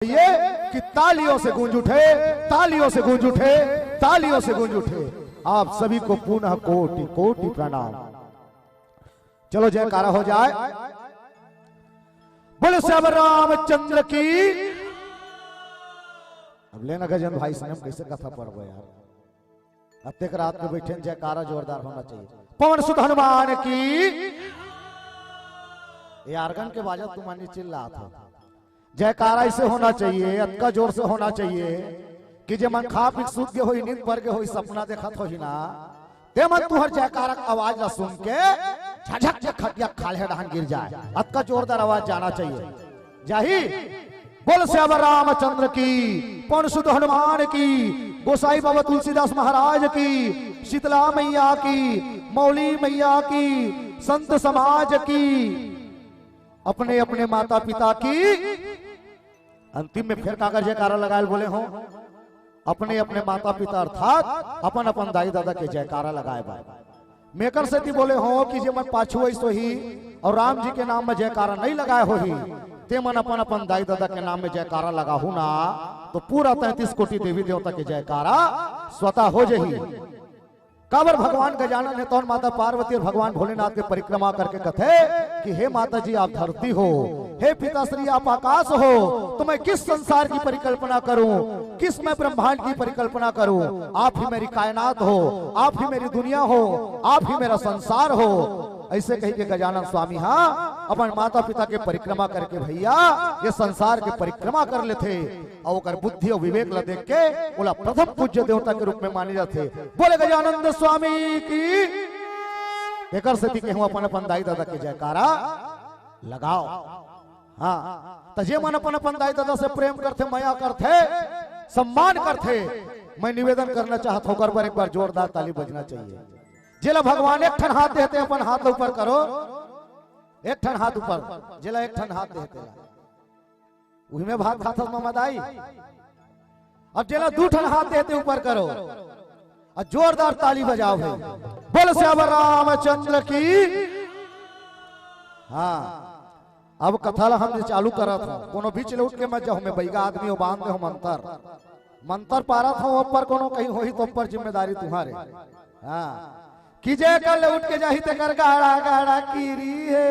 ये कि तालियों से गूंज उठे, तालियों से गूंज उठे, तालियों से गूंज उठे। आप सभी को पुनः कोटि कोटि प्रणाम। चलो जयकारा हो जाए। बोले श्याम रामचंद्र की। अब लेना गजन भाई सनम कैसे कथा पढ़ो यार। अब तक रात में बैठे जयकारा जोरदार होना चाहिए। पवन सुत हनुमान की। ये आर्गन के बाजा तुम्हारी चिल्ला रहा था। जयकारा ऐसे होना चाहिए, अतका जोर से होना चाहिए कि जे मन खा पी सूत के होई, नींद पर के होई, सपना देखत होई ना, ते मन तुहर जयकारा आवाज ला सुन के झझक के खटिया खाले डाहन गिर जाए। अतका जोरदार आवाज जाना चाहिए। जाही बोल श्याम रामचंद्र की, पवन सुत हनुमान की, गोसाई बाबा तुलसीदास महाराज की, शीतला मैया की, मौली मैया की, संत समाज की, अपने अपने माता पिता की। अंतिम में फिर कागज जयकारा लगाए बोले हो। अपने अपने माता पिता अर्थात अपन अपन दाई दादा के जयकारा लगाए बा। मेकर से बोले हो कि जे मन पाछू ऐसो ही और राम जी के नाम में जयकारा नहीं लगाए हो ही, ते मन अपन अपन दाई दादा के नाम में जयकारा लगा हूं ना, तो पूरा 33 कोटि देवी देवता के जयकारा स्वतः हो जाही। काबर भगवान गजानन है तो माता पार्वती और भगवान भोलेनाथ के परिक्रमा करके कथे कि हे माता जी आप धरती हो, हे पिताश्री आप आकाश हो, तो मैं किस संसार की परिकल्पना करूं, किस मैं ब्रह्मांड की परिकल्पना करूं। आप ही मेरी कायनात हो, आप ही मेरी दुनिया हो, आप ही मेरा संसार हो। ऐसे कही के गजानन स्वामी हाँ अपन माता पिता के परिक्रमा करके भैया ये संसार के परिक्रमा कर लेते और बुद्धि और विवेक ला देख के बोला प्रथम पूज्य देवता के रूप में माने जाते। बोले गजानंद स्वामी की। एकर से कि हम अपन अपन दाई दादा के जयकारा लगाओ। हाँ तजे मन अपन अपन दाई दादा से प्रेम करते, माया करते, सम्मान करते। मैं निवेदन करना चाहता हूँ पर एक बार जोरदार ताली बजना चाहिए। जिला भगवान एक ठन हाथ देते अपन हाथ ऊपर करो, एक ठन हाथ ऊपर, जिला एक ठन हाथ देते वही में भात खाता ममदाई। अब जिला दो ठन हाथ देते ऊपर करो और जोरदार ताली बजाओ भाई। बोल श्याम रामचंद्र की। हाँ अब कथा ला हम चालू करत हूं, कोनो बीच ले उठ के मत जाओ। मैं बैगा आदमी हो, बांध दे हो मंत्र मंत्र पारत हूं। ऊपर कोनो कहीं होही तो ऊपर जिम्मेदारी तुम्हारे। हाँ कि जे कल उठ के जाही ते कर गाड़ा गाड़ा कीरी है,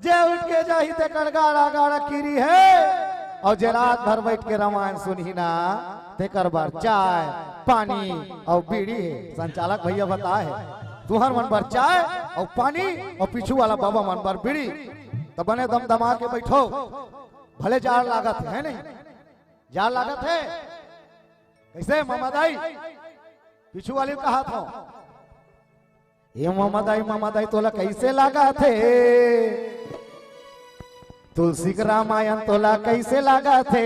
जे उठ के जाही ते कर गाड़ा गाड़ा कीरी है, और जे रात भर बैठ के रामायण सुनही ना ते कर बार चाय पानी और बीड़ी है। संचालक भैया बताए तुहर मन बार चाय और पानी और पीछू वाला बाबा मन बार बीड़ी, तो बने दम दमा के बैठो। भले जार लागत है नहीं, जार लागत है कैसे ममदाई पीछू वाली कहा था ये ममदाई तोला कैसे लगा थे, तुलसी का रामायण तोला कैसे लगा थे।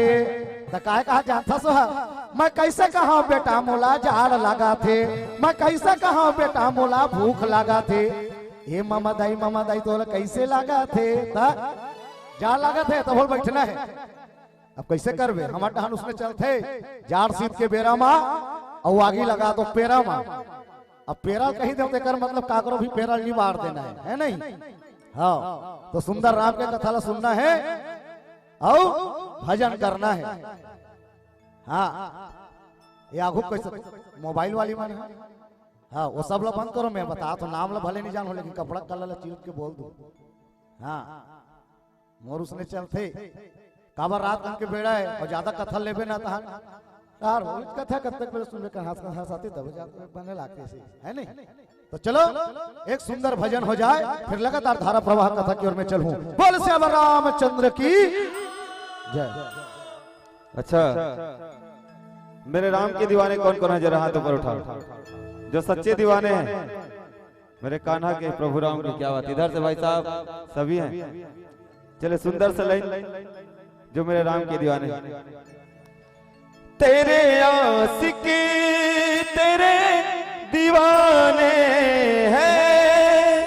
तो काय कहा जानता सो मैं कैसे कहा बेटा मोला झाड़ लगा थे, मैं कैसे कहा बेटा मोला भूख लगा थे। ये ममदाई तोला कैसे लगा थे, झाड़ लगा थे तो बोल बैठना है। अब कैसे करवे हमारे डहान उसमें चलते जार सीत के बेरा मा और आगी लगा दो पेरा मा। अब पेरा कहीं दो कर मतलब काकरो भी पेरा नहीं मार देना है नहीं। हाँ तो सुंदर राम के कथा ला सुनना है और भजन करना है। हाँ ये आगू कैसे मोबाइल वाली मन है। हाँ वो सब ला बंद करो। मैं बता तो नाम ला भले नहीं जानो लेकिन कपड़ा कल चीज के बोल दो। हाँ मोर उसने चलते काबर रात के बेड़ा है और ज्यादा कथा लेबे ना तहन यार कथा कब तक मेरे सुनने का हंसाते तब जाते बने लागते से है नहीं। तो चलो एक सुंदर भजन हो जाए फिर लगातार धारा प्रवाह कथा की ओर में चलूं। बोल श्याम रामचंद्र की जय। अच्छा मेरे राम के दीवाने कौन कौन है जरा हाथ ऊपर उठाओ। जो सच्चे दीवाने हैं मेरे कान्हा के प्रभु राम की क्या बात। इधर से भाई साहब सभी हैं। चले सुंदर से लाइन जो मेरे राम के दीवाने हैं। तेरे आशिकी तेरे दीवाने हैं,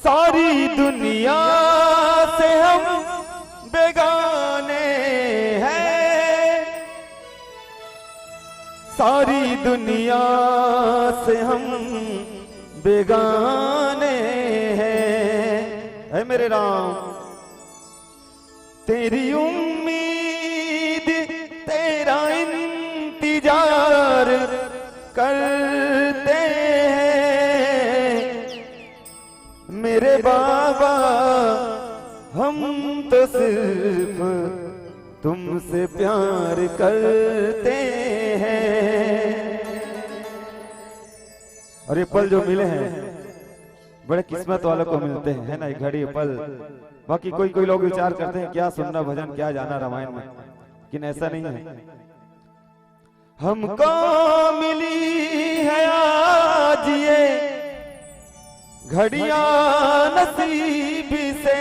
सारी दुनिया से हम बेगाने हैं, सारी दुनिया से हम बेगाने हैं। है मेरे राम तेरी उम्मीद तेरा इंतजार करते हैं मेरे बाबा, हम तो सिर्फ तुमसे प्यार करते हैं। और ये पल जो मिले हैं बड़े किस्मत वालों को मिलते हैं, है ना, ये घड़ी पल। बाकी कोई लोग विचार करते हैं क्या सुनना भजन, क्या जाना रामायण में, लेकिन ऐसा नहीं है। हमको मिली है आज ये घड़ियां नसीब से,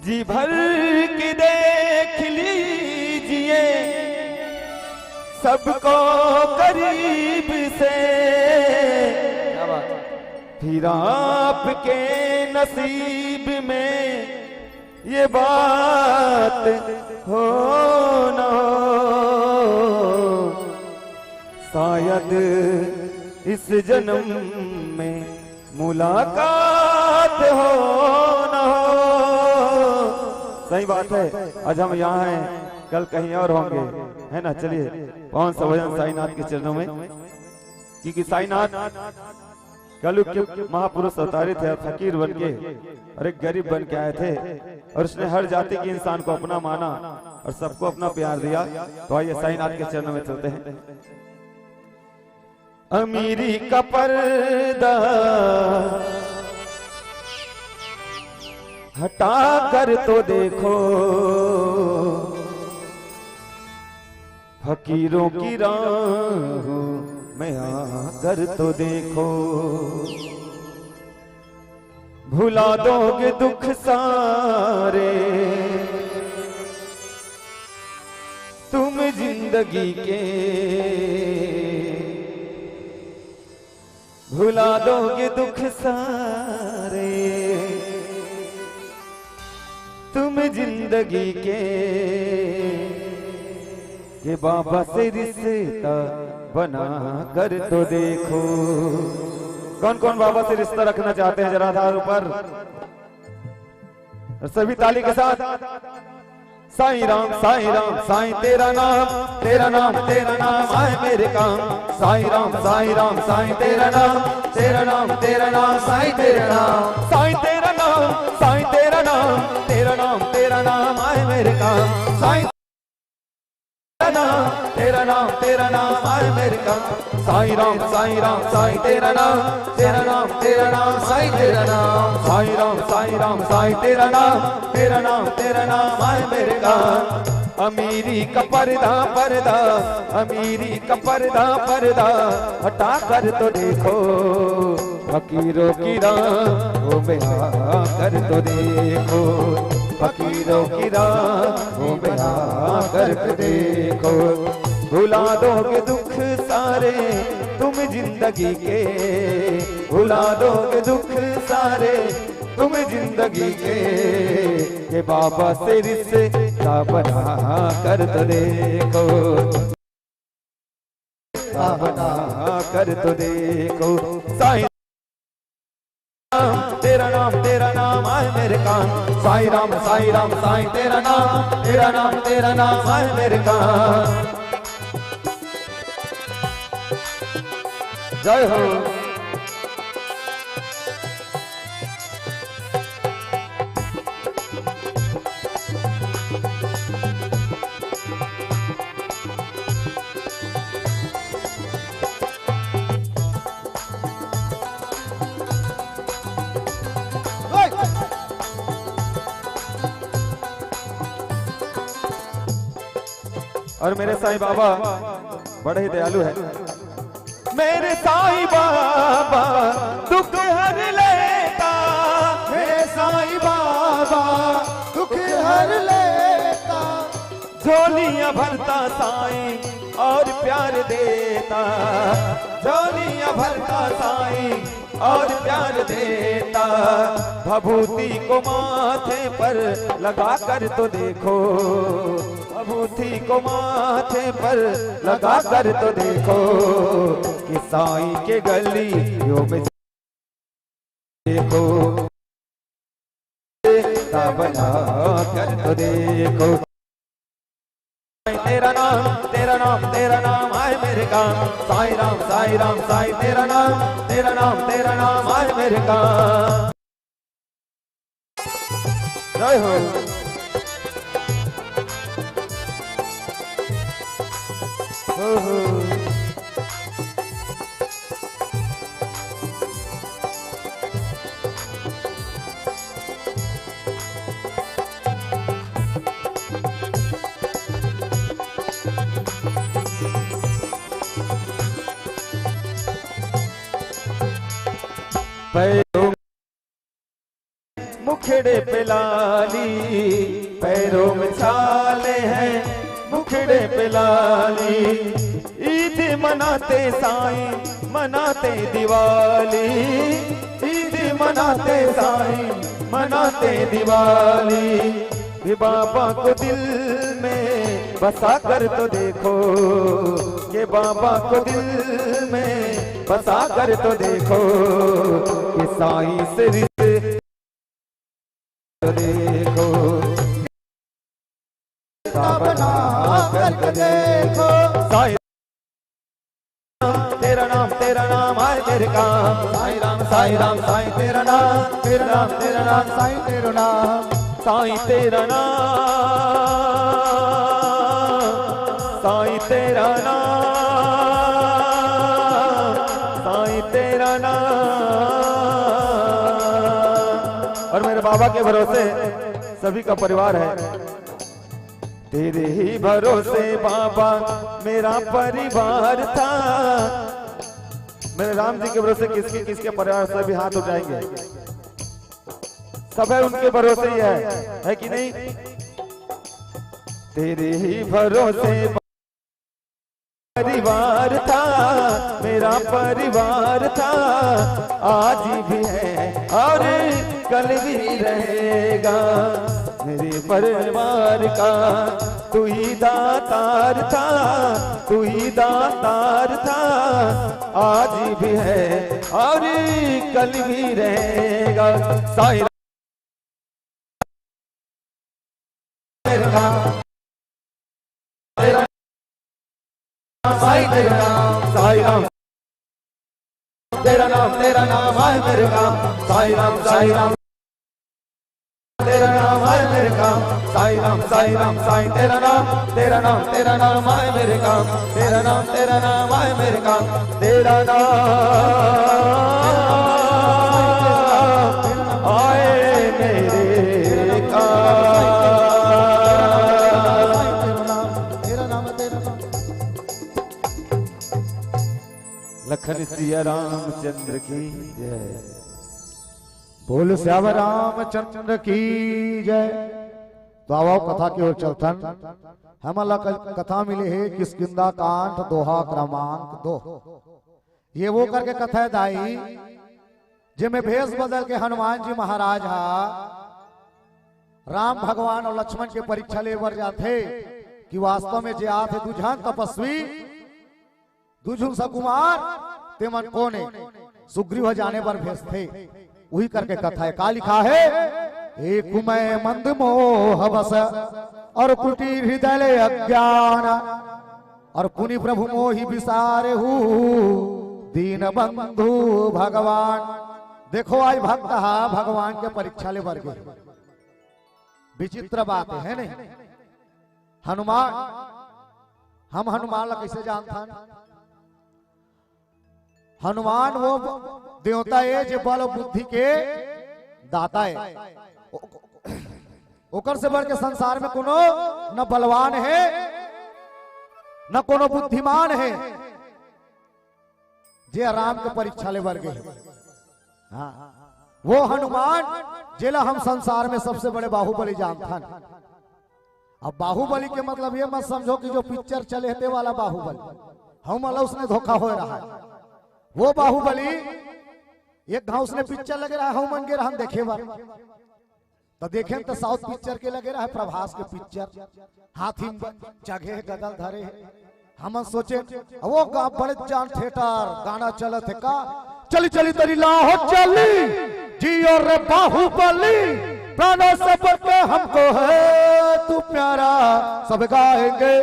जी भर के देख लीजिए सबको करीब से। फिर आपके नसीब में ये बात हो न हो, शायद इस जन्म में मुलाकात हो न हो। सही बात है, आज हम यहाँ हैं, कल कहीं और होंगे, है ना। चलिए पवन सभजन साईनाथ के चरणों में, क्योंकि साईनाथ कलयुग के महापुरुष अवतारित थे, फकीर बन के और एक गरीब बन के आए थे, और उसने हर जाति के इंसान को अपना माना और सबको अपना प्यार दिया। तो आइए साईनाथ के चरणों में चलते हैं। अमीरी का पर्दा हटा कर तो देखो, फकीरों की राह में आकर तो देखो, भुला दोगे दुख सारे तुम जिंदगी के, भुला दोगे दुख सारे तुम जिंदगी के बाबा से रिश्ता बना कर तो देखो। कौन कौन बाबा से रिश्ता रखना चाहते हैं, जरा आधार ऊपर सभी ताली के साथ। साईं राम साईं राम साईं तेरा नाम तेरा नाम तेरा नाम आए मेरे काम। साईं राम साईं तेरा नाम तेरा नाम तेरा नाम साईं तेरा नाम। साईं तेरा नाम साईं तेरा नाम तेरा नाम तेरा नाम आए मेरे काम। साईं तेरा नाम आए मेरे काम। साईं राम साईं तेरा नाम तेरा नाम साईं तेरा नाम। साईं राम साईं तेरा नाम आए मेरे काम। अमीरी का पर्दा पर्दा अमीरी का पर्दा पर्दा हटा कर तो देखो, फकीरों की राह में आकर तो देखो, फकीरों की राह में आकर तो देखो। भुला दोगे दुख सारे तुम जिंदगी के, भुला दोगे दुख सारे तुम जिंदगी के बाबा से रिश्ता बना कर तो देखो, बना कर तो देखो। साईं तेरा नाम आए मेरे काम। साईं राम साईं तेरा नाम आए मेरे काम। जय हो। और मेरे साईं बाबा बड़े ही दयालु है। मेरे साईं बाबा दुख हर लेता, मेरे साईं बाबा दुख हर लेता। झोलियां भरता साईं और प्यार देता, झोलियां भरता साईं और प्यार देता। भभूति को माथे पर लगा कर तो देखो, भभूति को माथे पर लगा कर तो देखो, कि साईं के गलियों में देखो। बना कर तो देखो। तेरा नाम तेरा नाम तेरा नाम आए मेरे काम, साईं राम साईं तेरा नाम आए मेरे काम। जय हो। पैरों मुखड़े पे लाली, पैरों में छाले हैं मुखड़े पे लाली। ईद मनाते साईं मनाते दिवाली, ईद मनाते साईं मनाते दिवाली। ये बाबा को दिल में बसा कर तो देखो, ये बाबा को दिल में बसा कर तो देखो। ये साईं से रिश्ते तो देखो, बना कर देखो। साईं तेरा नाम आए मेरे काम, साईं राम साईं तेरा नाम साईं तेरा नाम, साईं तेरा नाम साईं तेरा नाम साईं तेरा नाम। और मेरे बाबा के भरोसे सभी का परिवार है। तेरे ही भरोसे बाबा मेरा परिवार था। मेरे राम जी के भरोसे किसके किसके परिवार से भी हाथ उठाएंगे, सब है उनके भरोसे ही है कि नहीं। तेरे ही भरोसे परिवार था, मेरा परिवार था, आज भी है और कल भी रहेगा। मेरे परिवार का तू ही दातार था, तू ही दातार था, आज भी है और कल भी रहेगा। साईं तेरा नाम आए मेरे काम, साईं राम तेरा नाम आए मेरे काम, साईं राम साईं तेरा नाम आए मेरे काम, तेरा नाम आए मेरे काम, तेरा नाम आए मेरे काम। लखन सिया रामचंद्र की जय। बोल श्याम रामचंद्र की जय। तो आओ कथा की ओर चलतन। हम कथा मिले है किष्किंधा कांड दोहा क्रमांक 2। ये वो करके कथा है दाई जिसमें भेष बदल के हनुमान जी महाराज राम भगवान और लक्ष्मण के परीक्षा ले बर जाते कि वास्तव में जे आते दुझान तपस्वी दुझुन सकुमार ते मन कोने सुग्रीव जाने पर भेष थे। वही करके कथा है। का लिखा है, एक मैं मंद मोह बस और कुटी हृदय अज्ञान, और पुनि प्रभु मोहि विसारे दीन बंधु भगवान। देखो आज भक्त भगवान के परीक्षा ले वर्ग विचित्र बात है नहीं। हनुमान, हम हनुमान ला कैसे जानता? हनुमान वो देवता है जो बल बुद्धि के दाता है। ओकर से बढ़ के संसार में कोनो न बलवान है न कोनो बुद्धिमान है जे राम के परीक्षा ले वर्ग है। हाँ, वो हनुमान जिला हम संसार में सबसे बड़े बाहुबली जानता। अब बाहुबली के मतलब ये मत समझो कि जो पिक्चर चले थे वाला बाहुबली, हम वाला उसने धोखा हो रहा है। वो बाहुबली एक घाव उसने पिक्चर लगे रहा है, हम मन के हम देखे बार तो देखें तो साउथ पिक्चर के लगे रहा है, प्रभास के पिक्चर हाथी जगह गदल धरे। हम सोचे वो बड़े जान थिएटर गाना चलत है का, चली चली तरी लाहो चली जियो रे बाहुबली प्राणों से बढ़ के हमको है तू प्यारा, सब गाएंगे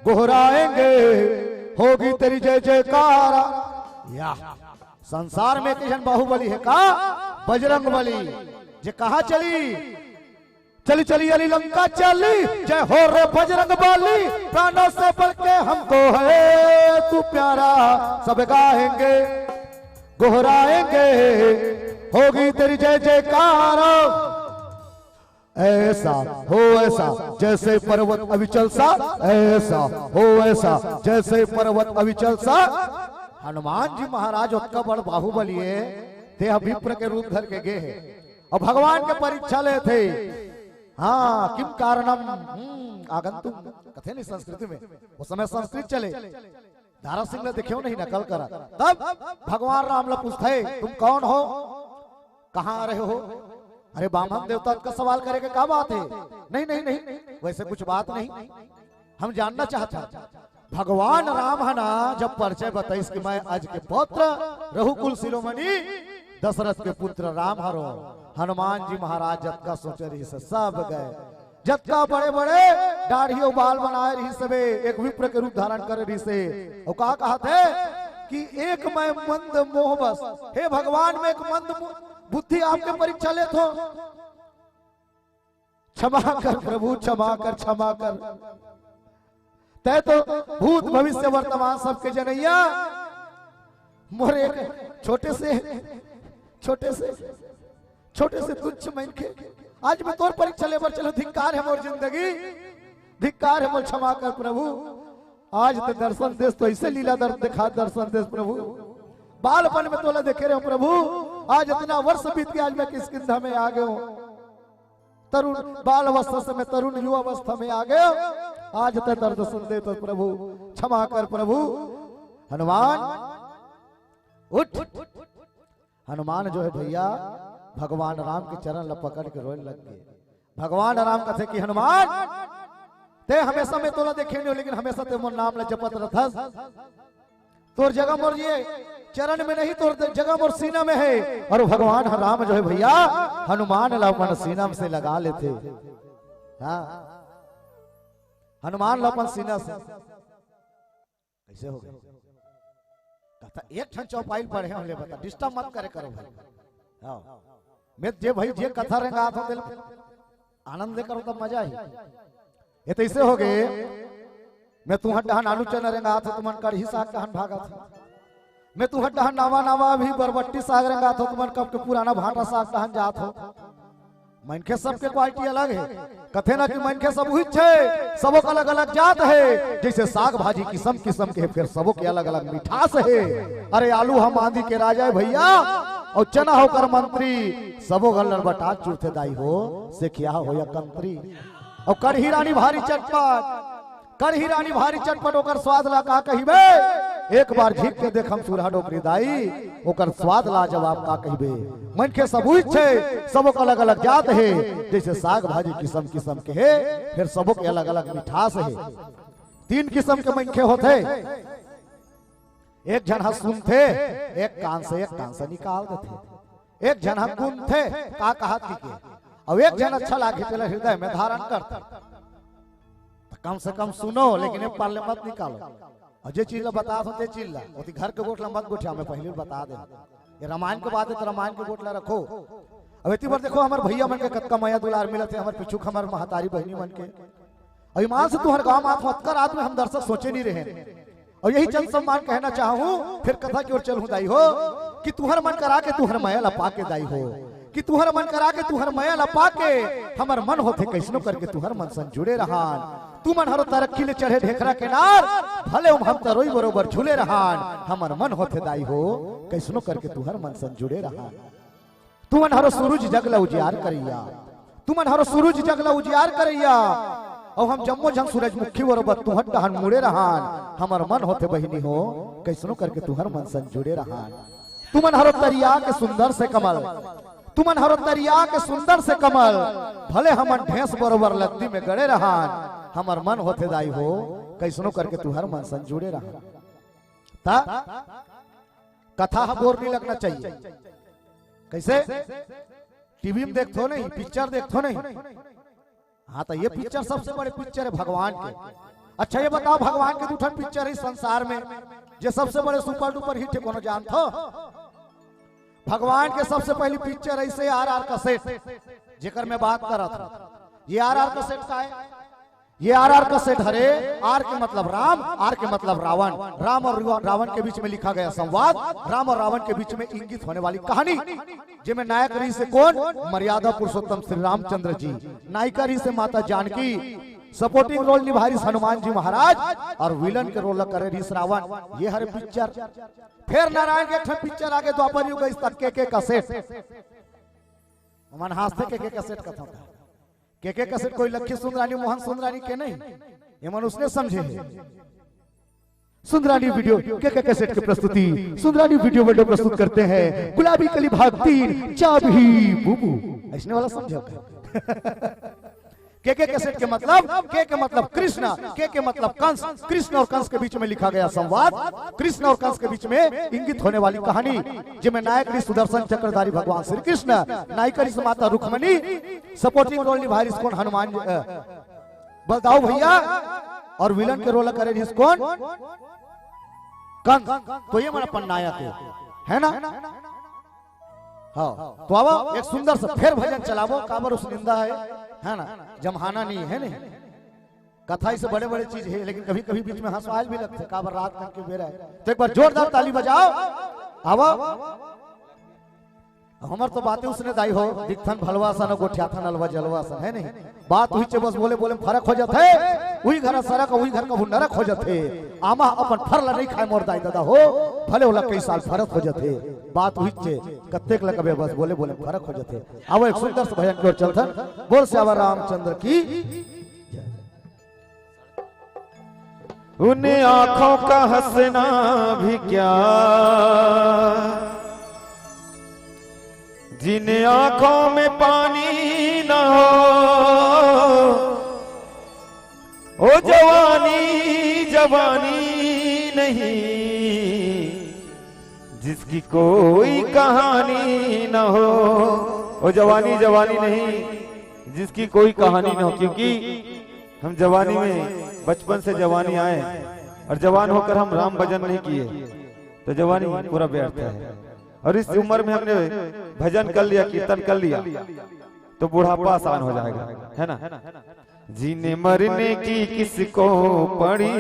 गोहराएंगे होगी तेरी जय जयकारा। या संसार में किशन बाहुबली है का बजरंग बली, जे कहा चली चली चली अली लंका चली, जय हो रे बजरंग बली, प्राणों से बढ़ के हमको है तू प्यारा, सब गाएंगे गोहराएंगे होगी तेरी जय जयकार। ऐसा हो ऐसा जैसे पर्वत अविचल सा, ऐसा हो ऐसा जैसे पर्वत अविचल सा। हनुमान जी महाराज उत्का बड़ बाहुबली है, ते विप्र के रूप धर के गए हैं और भगवान के परीक्षा ले थे। हाँ किम कारणम आगंतुम कथे नहीं संस्कृति में, उस समय संस्कृत चले, दारा सिंह ने देखियो नहीं नकल करा। तब भगवान राम ला पूछते तुम कौन हो, कहाँ आ रहे हो? अरे बामन देवता का सवाल करे के क्या बात है? नहीं नहीं नहीं वैसे कुछ बात नहीं, हम जानना चाहते। भगवान राम है ना जब परिचय बताइस कि मैं आज के पुत्र रघुकुल शिरोमणि दशरथ के पुत्र राम हरो। हनुमान जी महाराज जतका सोचे रही से सब गए, जतका बड़े बड़े दाढ़ी बाल बनाए रही सबे एक विप्र के रूप धारण करे रही से। और कहा थे कि एक मैं मंद मोह बस, हे भगवान में एक मंद बुद्धि आपके परीक्षा ले तो क्षमा कर प्रभु, क्षमा कर क्षमा कर। तय तो भूत भविष्य वर्तमान सबके जनैया, मोरे छोटे से तुच्छ मन के आज मैं तोर परीक्षा लेबर चलो, धिक्कार है मोर जिंदगी, धिक्कार है मोर, क्षमा कर प्रभु। आज तो दर्शन देश तो ऐसे लीला दर्द दिखा दर्शन देश प्रभु, बालपन में तोला देखे रहे हो प्रभु, आज इतना वर्ष बीत गया, आज मैं किस किंधा में आ गया हूं, तरुण बाल अवस्था से मैं तरुण युवा अवस्था में आ गया, आज तक दर्शन दे तो प्रभु, क्षमा कर प्रभु। हनुमान उठ, हनुमान जो है भैया भगवान राम के चरण ल पकड़ के रोने लग गए। भगवान राम कहते कि हनुमान ते हमेशा में तोला देखे नहीं हो, लेकिन हमेशा ते मोर नाम ल जपत रहथस, तोर जगह मोर ये चरण में नहीं, तोर जगह मोर सीना में है। और भगवान राम जो है भैया हनुमान अपन सीना में से लगा लेते। हाँ हनुमान अपन सीना से कैसे हो गए? कहता एक ठन चौपाई पढ़े हम ले बता, डिस्टर्ब मत करे करो भाई। हाँ मैं जे भाई जे कथा रेंगा तो दिल आनंद करो तब मजा ही। ये तो ऐसे हो गए, मैं तू हड्डा आलू चना रेंगा था तुमन कढ़ी साग कहन भागा था, मैं तू हड्डा नावा नावा भी बरबट्टी साग रेंगा था तुमन कब के पुराना भाटा साग कहन जात हो। मनखे सबके क्वालिटी अलग है, कथे ना कि मनखे सब हुई छे, सबो का अलग अलग जात है। जैसे साग भाजी किस्म किस्म के फिर सबो के अलग अलग मिठास है। अरे आलू हम आंधी के राजा है भैया, और चना होकर मंत्री, सबो गल्लर बटा चूथे दाई हो से क्या हो या कंत्री। और कढ़ी रानी भारी चटपट, कढ़ी रानी भारी चटपट ओकर स्वाद ला का कहिबे, एक बार झीक के देखम सुरहा डोकरी दाई, ओकर स्वाद ला जवाब का कहिबे। मन के सबूत छे, सबो का अलग अलग जात है। जैसे साग भाजी किस्म किस्म के है, फिर सबो के अलग अलग मिठास है। तीन किस्म के मन के होते, एक जन सुनते, एक कान से निकाल देते, एक जन गुण थे का कहा के, और एक जन अच्छा लागे चला हृदय में धारण करते। कम से कम सुनो, लेकिन एक पाले मत निकालो। और जे चीज बता दो चीज ला, घर के गोटला मत गोठिया, मैं पहले बता दे। ये रामायण के बात है तो रामायण के गोटला रखो। अब इतनी बार देखो हमारे भैया मन के कतका माया दुलार मिलत है, हमारे पिछू हमारे महतारी बहनी मन के। और ईमान से तुम्हारे गाँव में कर आदमी हम दर्शक सोचे नहीं रहे। और यही चंद सम्मान कहना चाहूँ, फिर कथा की ओर चलूं दाई हो, कि तुहर मन करा के तुहर माया लपा के दाई हो, कि तुहर मन करा के तुहर माया लपा के हमर मन होते कैसनो करके तुहर मन सन जुड़े रहान। तू मन हरो तरक्की ले चढ़े ढेकरा किनार, भले हम तरोई बरोबर झूले रहान। हमर मन होते दाई हो कैसनो करके तुहर मन सन जुड़े रहान। तू मन हरो सूरज जगला उजियार करैया, तू मन हरो सूरज जगला उजियार करैया, और हम जम्मो जम सूरजमुखी बरोबर तुहर डहन मुड़े रहान। हमर मन होते बहिनी हो कैसनो करके तुहर मन सन जुड़े रहान। तू मन हरो तरिया के सुंदर से कमल, तुमन हरो तरिया के सुंदर से कमल, भले हमन ढेस बरोबर लद्दी में गड़े रहान। हमर मन होते दाई हो कैसनो करके तू हर मन सन जुड़े रहा। ता कथा बोर नहीं लगना चाहिए। कैसे टीवी में देखते नहीं, पिक्चर देखते नहीं। हाँ तो ये पिक्चर सबसे बड़े पिक्चर है भगवान के। अच्छा ये बताओ भगवान के दूठन पिक्चर है संसार में जो सबसे बड़े सुपर डुपर हिट है, कोनो जानते? भगवान के सबसे पहली पिक्चर ऐसे आर कैसेट जेकर मैं बात कर रहा था। ये आर कैसेट का है, ये आर कैसेट हरे। आर के मतलब राम, आर के मतलब रावण। राम और रावण के बीच में लिखा गया संवाद, राम और रावण के बीच में इंगित होने वाली कहानी, जिसमें नायक रही से कौन? मर्यादा पुरुषोत्तम श्री रामचंद्र जी, नायिका रही से माता जानकी, सपोर्टिंग रोल निभा रही हनुमान जी महाराज, और विलन के रोल करे रही रावण। ये हर पिक्चर। फिर नारायण के पिक्चर आगे द्वापर युग इस तक के कैसेट मन हास्ते के कैसेट कथा के कैसेट कोई लक्ष्मी सुंदरानी मोहन सुंदरानी के नहीं, ये मन उसने समझे। सुंदरानी वीडियो के कैसेट की प्रस्तुति सुंदरानी वीडियो वीडियो प्रस्तुत करते हैं गुलाबी कली भाग 3 चाबी बुबू, ऐसने वाला समझो। के कैसेट के मतलब कृष्ण, के मतलब कंस। कृष्ण और कंस के बीच में लिखा गया संवाद, कृष्ण और कंस के बीच में इंगित होने वाली कहानी, जिसमें नायक रही सुदर्शन चक्रधारी भगवान श्री कृष्ण, नायिका रही माता रुक्मणी, सपोर्टिंग रोल निभाई रही कौन? हनुमान बलदाऊ भैया, और विलन के रोल करे रही कौन? कंस। तो ये मेरा नायक है ना। हाँ तो अब एक सुंदर सा फिर भजन चलावो, काबर उस निंदा है ना, जमहाना नहीं है। नहीं कथा से बड़े बड़े चीज है, लेकिन कभी कभी बीच में हंस आज भी लगते, काबर रात करके बेरा है। तो एक बार जोरदार ताली बजाओ। अब हमार तो बातें उसने दाई हो, दिखथन भलवासन गोठियाथन अलवा जलवासन, है नहीं। बात हुई चे बस बोले बोले फर्क हो जाते, वही घर सरक वही घर का नरक हो जाते। आमा अपन फरला नहीं खाए मोर दाई दादा हो, भले होला कई साल फर्क हो जाते। बात हुई चे कत्ते लकबे बस बोले बोले फर्क हो जाते। अब एक सुंदर से भजन की ओर चलथन। बोल से आवा रामचंद्र की। उन आंखों का हंसना भी क्या, जिन आंखों में पानी ना हो, ओ जवानी जवानी नहीं, जिसकी कोई कहानी ना हो। ओ जवानी जवानी नहीं, जिसकी कोई कहानी ना हो। क्योंकि हम जवानी में बचपन से जवानी आए और जवान होकर हम राम भजन नहीं किए तो जवानी पूरा व्यर्थ है। और इस उम्र में हमने भजन कर लिया, कीर्तन कर लिया, तो बुढ़ापा आसान हो जाएगा, है ना। जीने मरने की किसको पड़ी,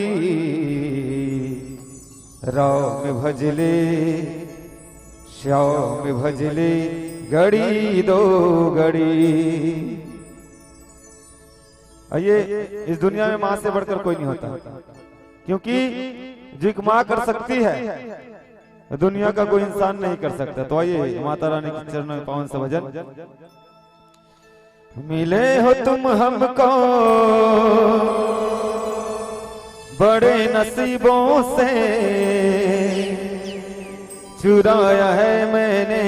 राव में भजले श्याम में भजले, घड़ी दो घड़ी। ये इस दुनिया में माँ से बढ़कर कोई नहीं होता, क्योंकि जो एक माँ कर सकती है दुनिया का कोई इंसान नहीं कर सकता। तो आइए माता रानी के चरणों में पावन सा भजन। मिले हो तुम हमको बड़े नसीबों से, चुराया है मैंने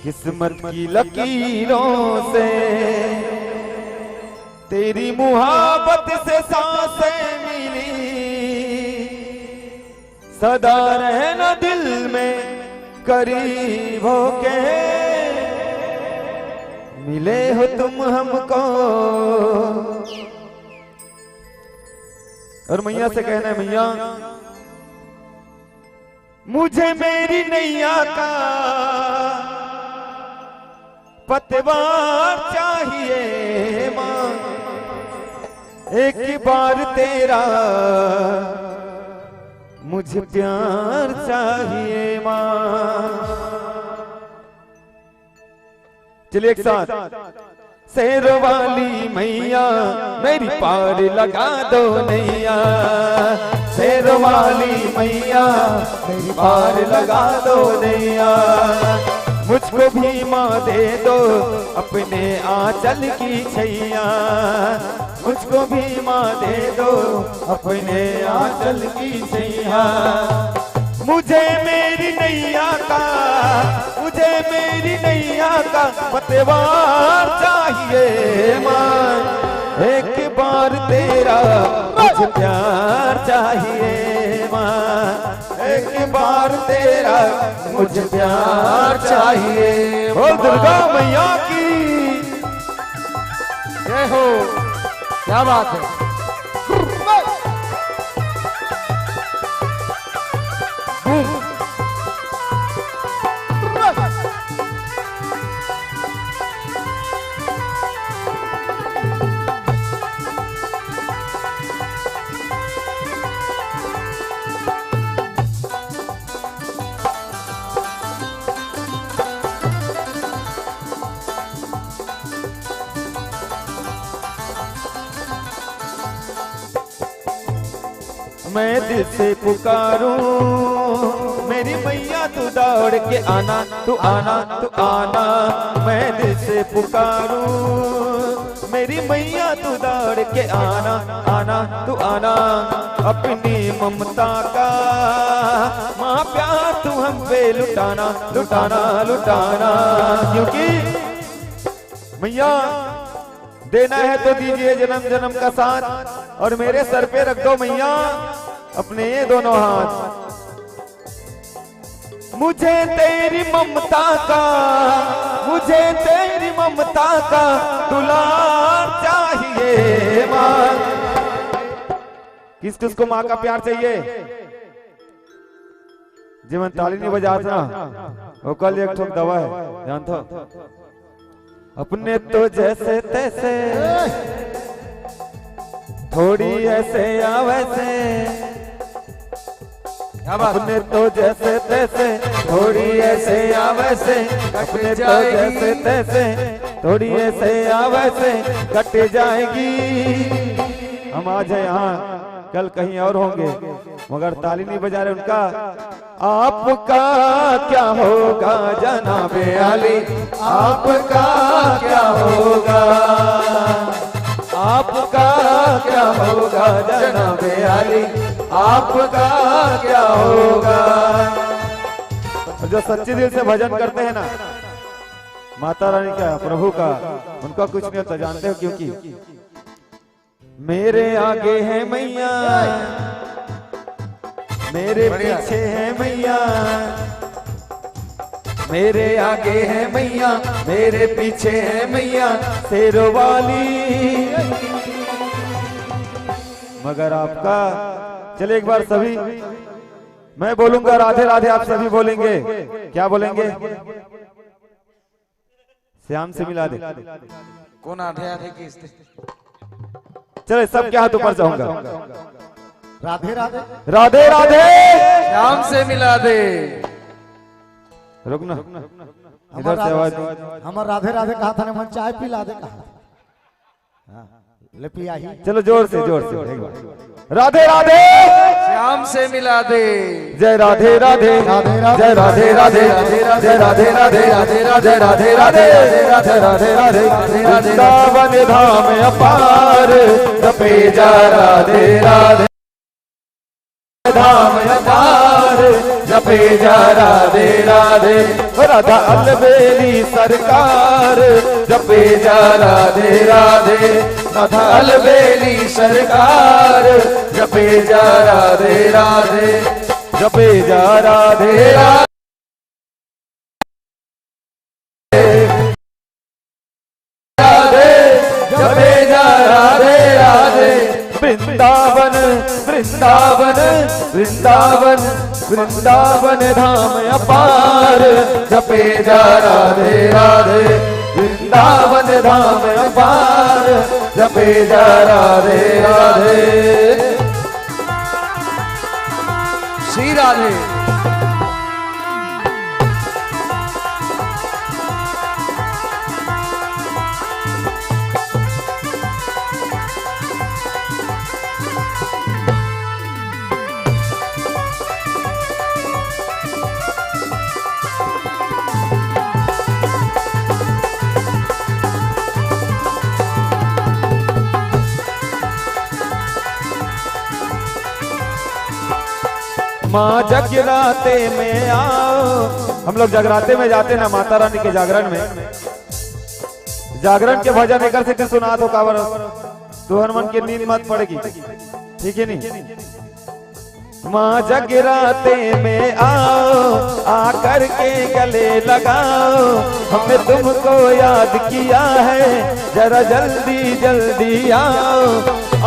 किस्मत की लकीरों से। तेरी मुहाबत से सांसें मिली, सदा रहना दिल में करीब होके। मिले हो तुम हमको। और मैया से कहना है, मैया मुझे मेरी नैया का पतवार चाहिए माँ, एक बार तेरा मुझे प्यार चाहिए माँ। चलिए एक साथ। शेर वाली मैया मेरी पार लगा दो नैया, शेर वाली मैया मेरी पार लगा दो नैया। मुझको भी माँ दे दो अपने आंचल की छैया, मुझको भी माँ दे दो अपने आंचल की छैया। मुझे मेरी नैया का, मुझे मेरी नैया का पतवार चाहिए माँ, एक बार तेरा मुझे प्यार चाहिए माँ, एक बार तेरा मुझे प्यार चाहिए। बोल दुर्गा मैया की जय हो। क्या बात है। मैं दिल से पुकारूं मेरी मैया तू दौड़ के आना, तू आना, तू आना। मैं दिल से पुकारूं मेरी मैया तू दौड़ के आना, आना, तू आना। अपनी ममता का माँ प्यार तू हम पे लुटाना, लुटाना, लुटाना। क्योंकि मैया देना है तो दीजिए जन्म जन्म का साथ, और मेरे सर पे रख दो मैया अपने ये दोनों हाथ। मुझे तेरी ममता का, मुझे तेरी ममता का दुलार चाहिए माँ। किस किस को माँ का प्यार चाहिए? जीवन ताली नहीं बजाता वो कल एक ठोक दवा है, जानता हो? अपने तो जैसे तैसे थोड़ी ऐसे या वैसे, अपने तो जैसे तैसे थोड़ी ऐसे या वैसे, अपने तो जैसे तैसे थोड़ी ऐसे या वैसे कट जाएगी। हम आज है यहाँ, कल कहीं और होंगे, मगर ताली नहीं बजा रहे उनका। आपका क्या होगा जनाबे अली, आपका क्या होगा, आपका क्या होगा जनाबे अली, आपका क्या होगा। जो सच्चे दिल से भजन करते हैं ना माता रानी का, प्रभु का, उनका कुछ नहीं होता, जानते हो? क्योंकि मेरे आगे है मैया, मेरे पीछे है मैया, मेरे आगे है मैया, मेरे पीछे है मैया शेरों वाली। मगर आपका, चले एक बार सभी, मैं बोलूंगा राधे राधे, आप सभी बोलेंगे। क्या बोलेंगे? श्याम से मिला दे। कौन आधे आधे किसते? चले सब क्या हाथ ऊपर जाऊंगा। राधे राधे, राधे राधे, श्याम से मिला दे। रुकना, इधर से आवाज। हमार राधे राधे कहा था, मन चाय पिला दे कहा। हाँ, ले पिया ही। चलो जोर से, जोर से एक बार। राधे राधे, श्याम से मिला दे। जय राधे राधे, जय राधे राधे, जय राधे राधे, जय राधे राधे, जय राधे राधे। वृंदावन धाम अपार जपे जा राधे राधे, धाम अपार जपे जा राधे राधे। राधा अलबेली सरकार जपे जा राधे राधे, राधा अलबेली सरकार जपे जा राधे राधे, जपे जा राधे राधे, जपे जा राधे राधे। वृंदावन, वृंदावन, वृंदावन, वृंदावन धाम अपार जपे जा राधे राधे, वृंदावन धाम अपार जपे जा राधे राधे। श्री राधे। माँ जगराते में आओ, हम लोग जगराते में जाते ना माता रानी के जागरण में, जागरण के भजन एक से सुना तो कावर तुहर मन की नींद मत पड़ेगी, ठीक है नहीं? माँ जगराते में आओ, आकर के गले लगाओ, हमने तुमको याद किया है, जरा जल्दी जल्दी आओ।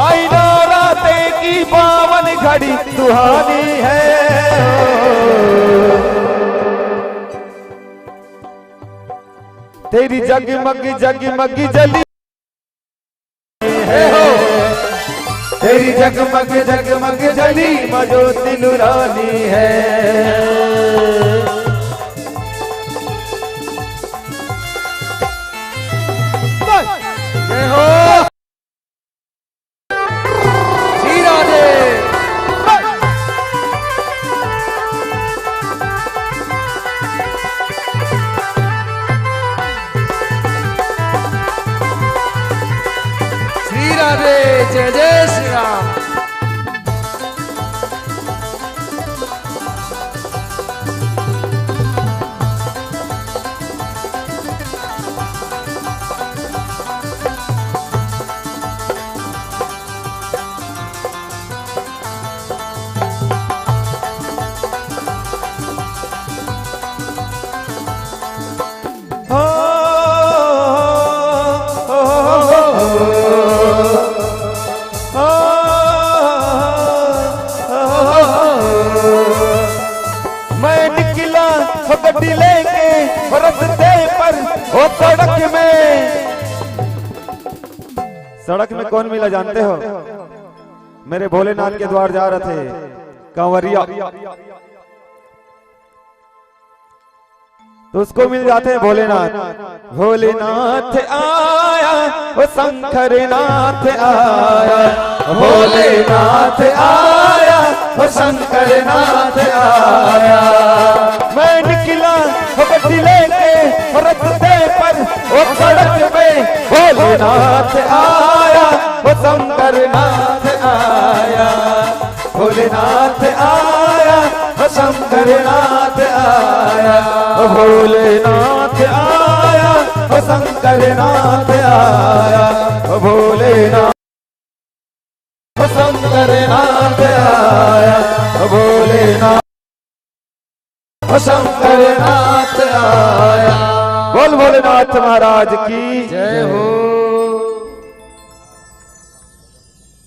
आई नौराते की पावन घड़ी सुहानी है, तेरी जगमग जगमग जली है, तेरी जगमग जगमग जली मजोती नूरानी है। जय हो श्री राधे। श्री राधे, जय जय श्री राम। मैं निकला गड्डी लेके रस्ते पर, ओ सड़क में कौन मिला जानते हो? मेरे भोलेनाथ के द्वार जा रहे थे कांवरिया, तो उसको मिल जाते हैं भोलेनाथ। भोलेनाथ आया, वो शंकर नाथ आया, भोलेनाथ आया, वो शंकर नाथ आया। मैं निकला गड्डी लेके रस्ते पर, वो सड़क पे भोलेनाथ आया, वो शंकर नाथ आया, भोलेनाथ आया, वो शंकर नाथ आया, भोलेनाथ आया, वो शंकर नाथ आया, भोलेनाथ, वो शंकर नाथ आया, भोलेनाथ, वो शंकर नाथ आया। बोल भोलेनाथ महाराज की जय हो।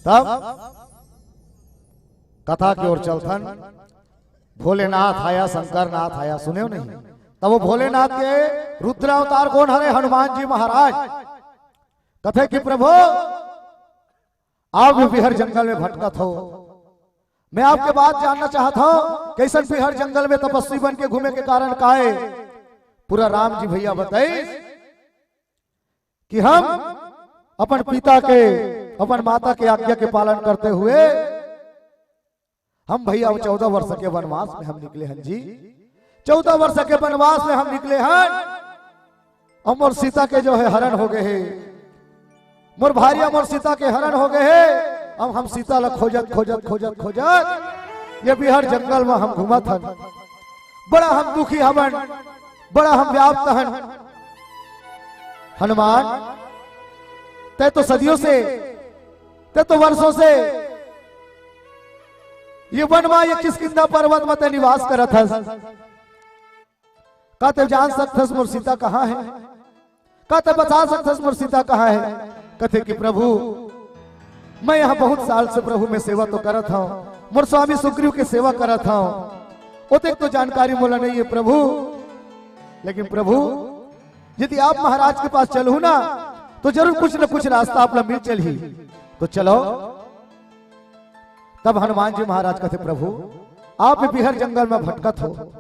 तब कथा की ओर चलथन। भोलेनाथ आया, शंकर नाथ आया, सुने हो नहीं? तब वो भोलेनाथ के रुद्रावतार कौन हरे? हनुमान जी महाराज। कथे कि प्रभु आप भी बिहार जंगल में भटकत हो, मैं आपके बात जानना चाहता हूं, कैसे बिहार जंगल में तपस्वी बन के घूमे के कारण का है? पूरा राम जी भैया बताइए कि हम अपन पिता के, अपन माता के आज्ञा के पालन करते हुए हम भैया 14 वर्ष के वनवास में हम निकले हैं जी। 14 वर्ष के वनवास में हम निकले हैं, और मोर सीता के जो है हरण हो गए हैं, मोर भारिया मोर सीता के हरण हो गए हैं। अब हम सीता ला खोजत खोजत खोजत खोजत ये बिहार जंगल में हम घूमत हन। बड़ा हम दुखी हवन, बड़ा हम व्याप्त हन। हनुमान तय तो सदियों से, तय तो वर्षों से ये वनमा, ये किष्किंधा पर्वत में ते निवास करत हस। का ते जान सकथस मोर सीता कहाँ है? का ते बता सकथस मोर सीता कहाँ है? कथे कि प्रभु मैं यहाँ बहुत साल से प्रभु में सेवा तो करत हूँ, मोर स्वामी सुग्रीव की सेवा करत हूँ, वो तो जानकारी मोला नहीं है प्रभु। लेकिन प्रभु यदि आप महाराज के पास चलू ना, तो जरूर कुछ न कुछ रास्ता आप मिल चल ही, तो चलो। तब हनुमान जी महाराज कहते प्रभु आप भी बिहार जंगल में भटकत हो,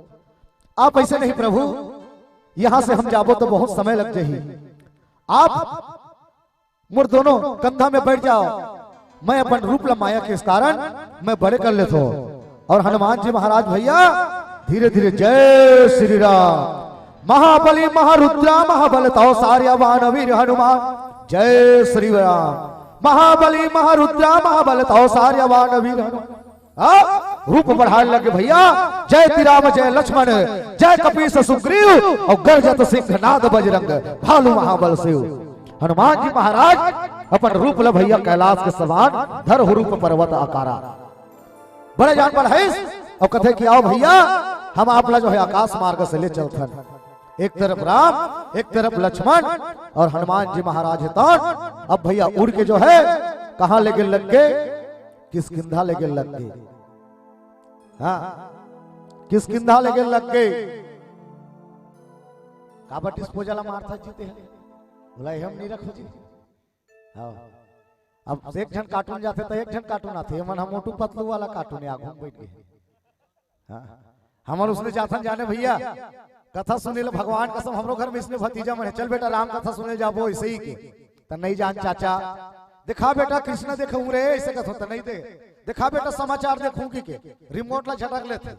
आप ऐसे नहीं प्रभु, यहां से हम जाबो तो बहुत समय लग जाही, आप मुर दोनों कंधा में बैठ जाओ, मैं अपन रूप माया के इस कारण मैं बड़े कर लेता हूं। और हनुमान जी महाराज भैया धीरे धीरे जय श्री राम, महाबली महारुद्रा महाबलताओ सार्यवान वीर हनुमान, जय श्री राम, महाबली महारुद्रा महाबलताओ सार्यवान वीर हनुमान। रूप बढ़ाने लगे भैया, जय तिराम जय लक्ष्मण, जय कपीस सुग्रीव, और गर्जत सिंह नाद बजरंग, भालू महाबल शिव। हनुमान जी महाराज अपन रूप ल भैया कैलाश के समान धर रूप पर्वत आकारा। बड़े जान पर है और कथे कि आओ भैया हम आपला जो है आकाश मार्ग से ले चलथन। एक तरफ राम एक तरफ लक्ष्मण और हनुमान जी महाराज है तौर। अब भैया उड़ के जो है कहां लेके लग गए, किसकिंधा लेके लग गए। हाँ किसकिंधा लेके लग गए। काबा डिस्पोजल मारता जीते हैं बोला हम नहीं रखो जी। हाँ अब एक जन कार्टून जाते तो एक जन कार्टून आते मन हम मोटू पतलू वाला कार्टून है आगू बैठ गए। हाँ हमारे उसने जाथन जाने भैया कथा सुने लो भगवान कसम हमरो घर में इसने भतीजा मन चल बेटा राम कथा सुने जाबो ऐसे ही के तो नहीं जान चाचा दिखा बेटा कृष्ण देखूं रे ऐसे कथा तो नहीं दे दिखा बेटा समाचार देखूं की के रिमोट ला झटक लेते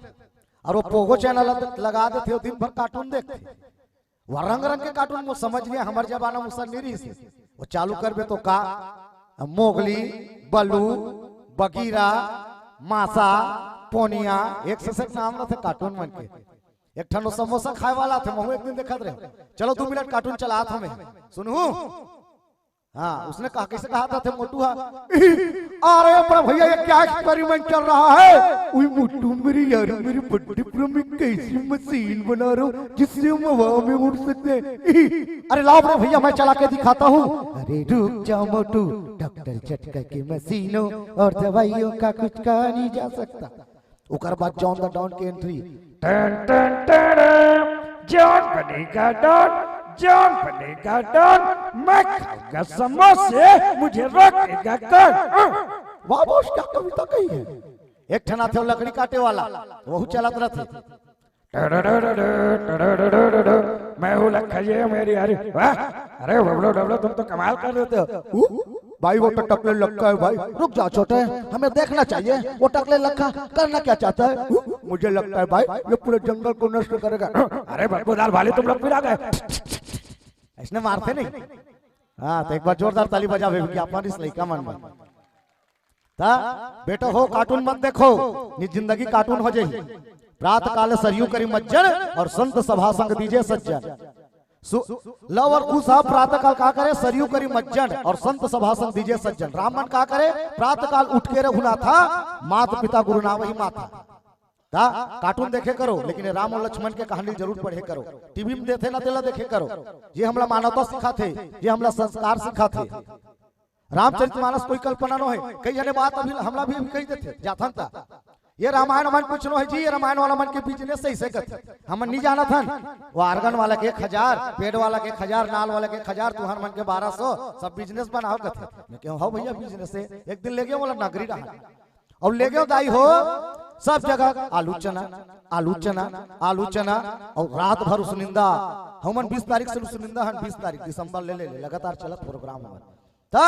और वो पोगो चैनल लगा देते हो दिन भर कार्टून देखते वो रंग रंग के कार्टून वो समझ गए हमारे जमाना मुसर नहीं से वो चालू करबे तो का मोगली बल्लू बगीरा मासा पोनिया एक से नाम थे कार्टून मन के। एक ठनो समोसा खाए वाला थे महू एक दिन देखत रहे चलो 2 मिनट कार्टून चला था मैं सुनू। हाँ उसने कहा कैसे कहा था थे मोटू अरे पर भैया ये क्या एक्सपेरिमेंट चल रहा है। उई मोटू मेरी यार मेरी बर्थडे पर मैं कैसी मशीन बना रहा हूँ जिससे हम हवा में उड़ सकते हैं। अरे लाओ रे भैया मैं चला के दिखाता हूँ। अरे रुक जाओ मोटू डॉक्टर झटका की मशीनों और दवाइयों का कुछ कहा नहीं जा सकता। उकर बाद जॉन द डॉन की एंट्री टन टन टन जॉन बनेगा डॉन जॉन बनेगा डॉन मैं खाऊंगा समोसे मुझे रोकेगा कौन। वाह बॉस क्या कविता कही है। एक ठना थे लकड़ी काटे वाला वह चलत रहते मैं हूँ लखा ये मेरी अरे वाह अरे बबलो डबलो तुम तो कमाल कर रहे हो। भाई वो तो टकले लक्का है भाई रुक जाओ छोटे हमें देखना चाहिए वो टकले लक्का करना क्या चाहता है। मुझे लगता है भाई ये पूरे जंगल को नष्ट करेगा। अरे बदबूदार वाले तुम लोग फिर आ गए इसने मारते नहीं। हाँ तो एक बार जोरदार ताली बजावे विज्ञापन इस लड़का मन में था बेटा हो कार्टून मत देखो नि जिंदगी कार्टून हो जाए। प्रातः काल सरयू करी मज्जन और संत सभा संग दीजिए सज्जन। लव और कुश प्रातः काल का करे सरयू करी मज्जन और संत सभा संग दीजिए सज्जन। रामन का करे प्रातः काल उठ के रघुना था मात पिता गुरु ना वही माता था। कार्टून देखे करो लेकिन राम और लक्ष्मण के कहानी जरूर पढ़े करो। टीवी में देखे ना तेला देखे करो ये हमला मानवता सिखाते ये हमला संस्कार सिखाते। रामचरितमानस कोई कल्पना न है कई जने बात अभी हमला भी कही देते जाथन था ये रामायण मन कुछ न है जी ये रामायण वाला मन के बिजनेस सही से करते हम नहीं जाना था। वो आर्गन वाला के 1000 पेड़ वाला के 1000 नाल वाला के 1000 तुहर मन के 1200 सब बिजनेस बनाओ करते। मैं क्यों हो भैया बिजनेस से एक दिन ले गए बोला नगरी रहा और ले गए दाई हो सब जगह आलू चना आलू चना आलू चना और रात भर उस निंदा हमन 20 तारीख से उस निंदा 20 तारीख दिसंबर ले लगातार चलत प्रोग्राम हमारा तब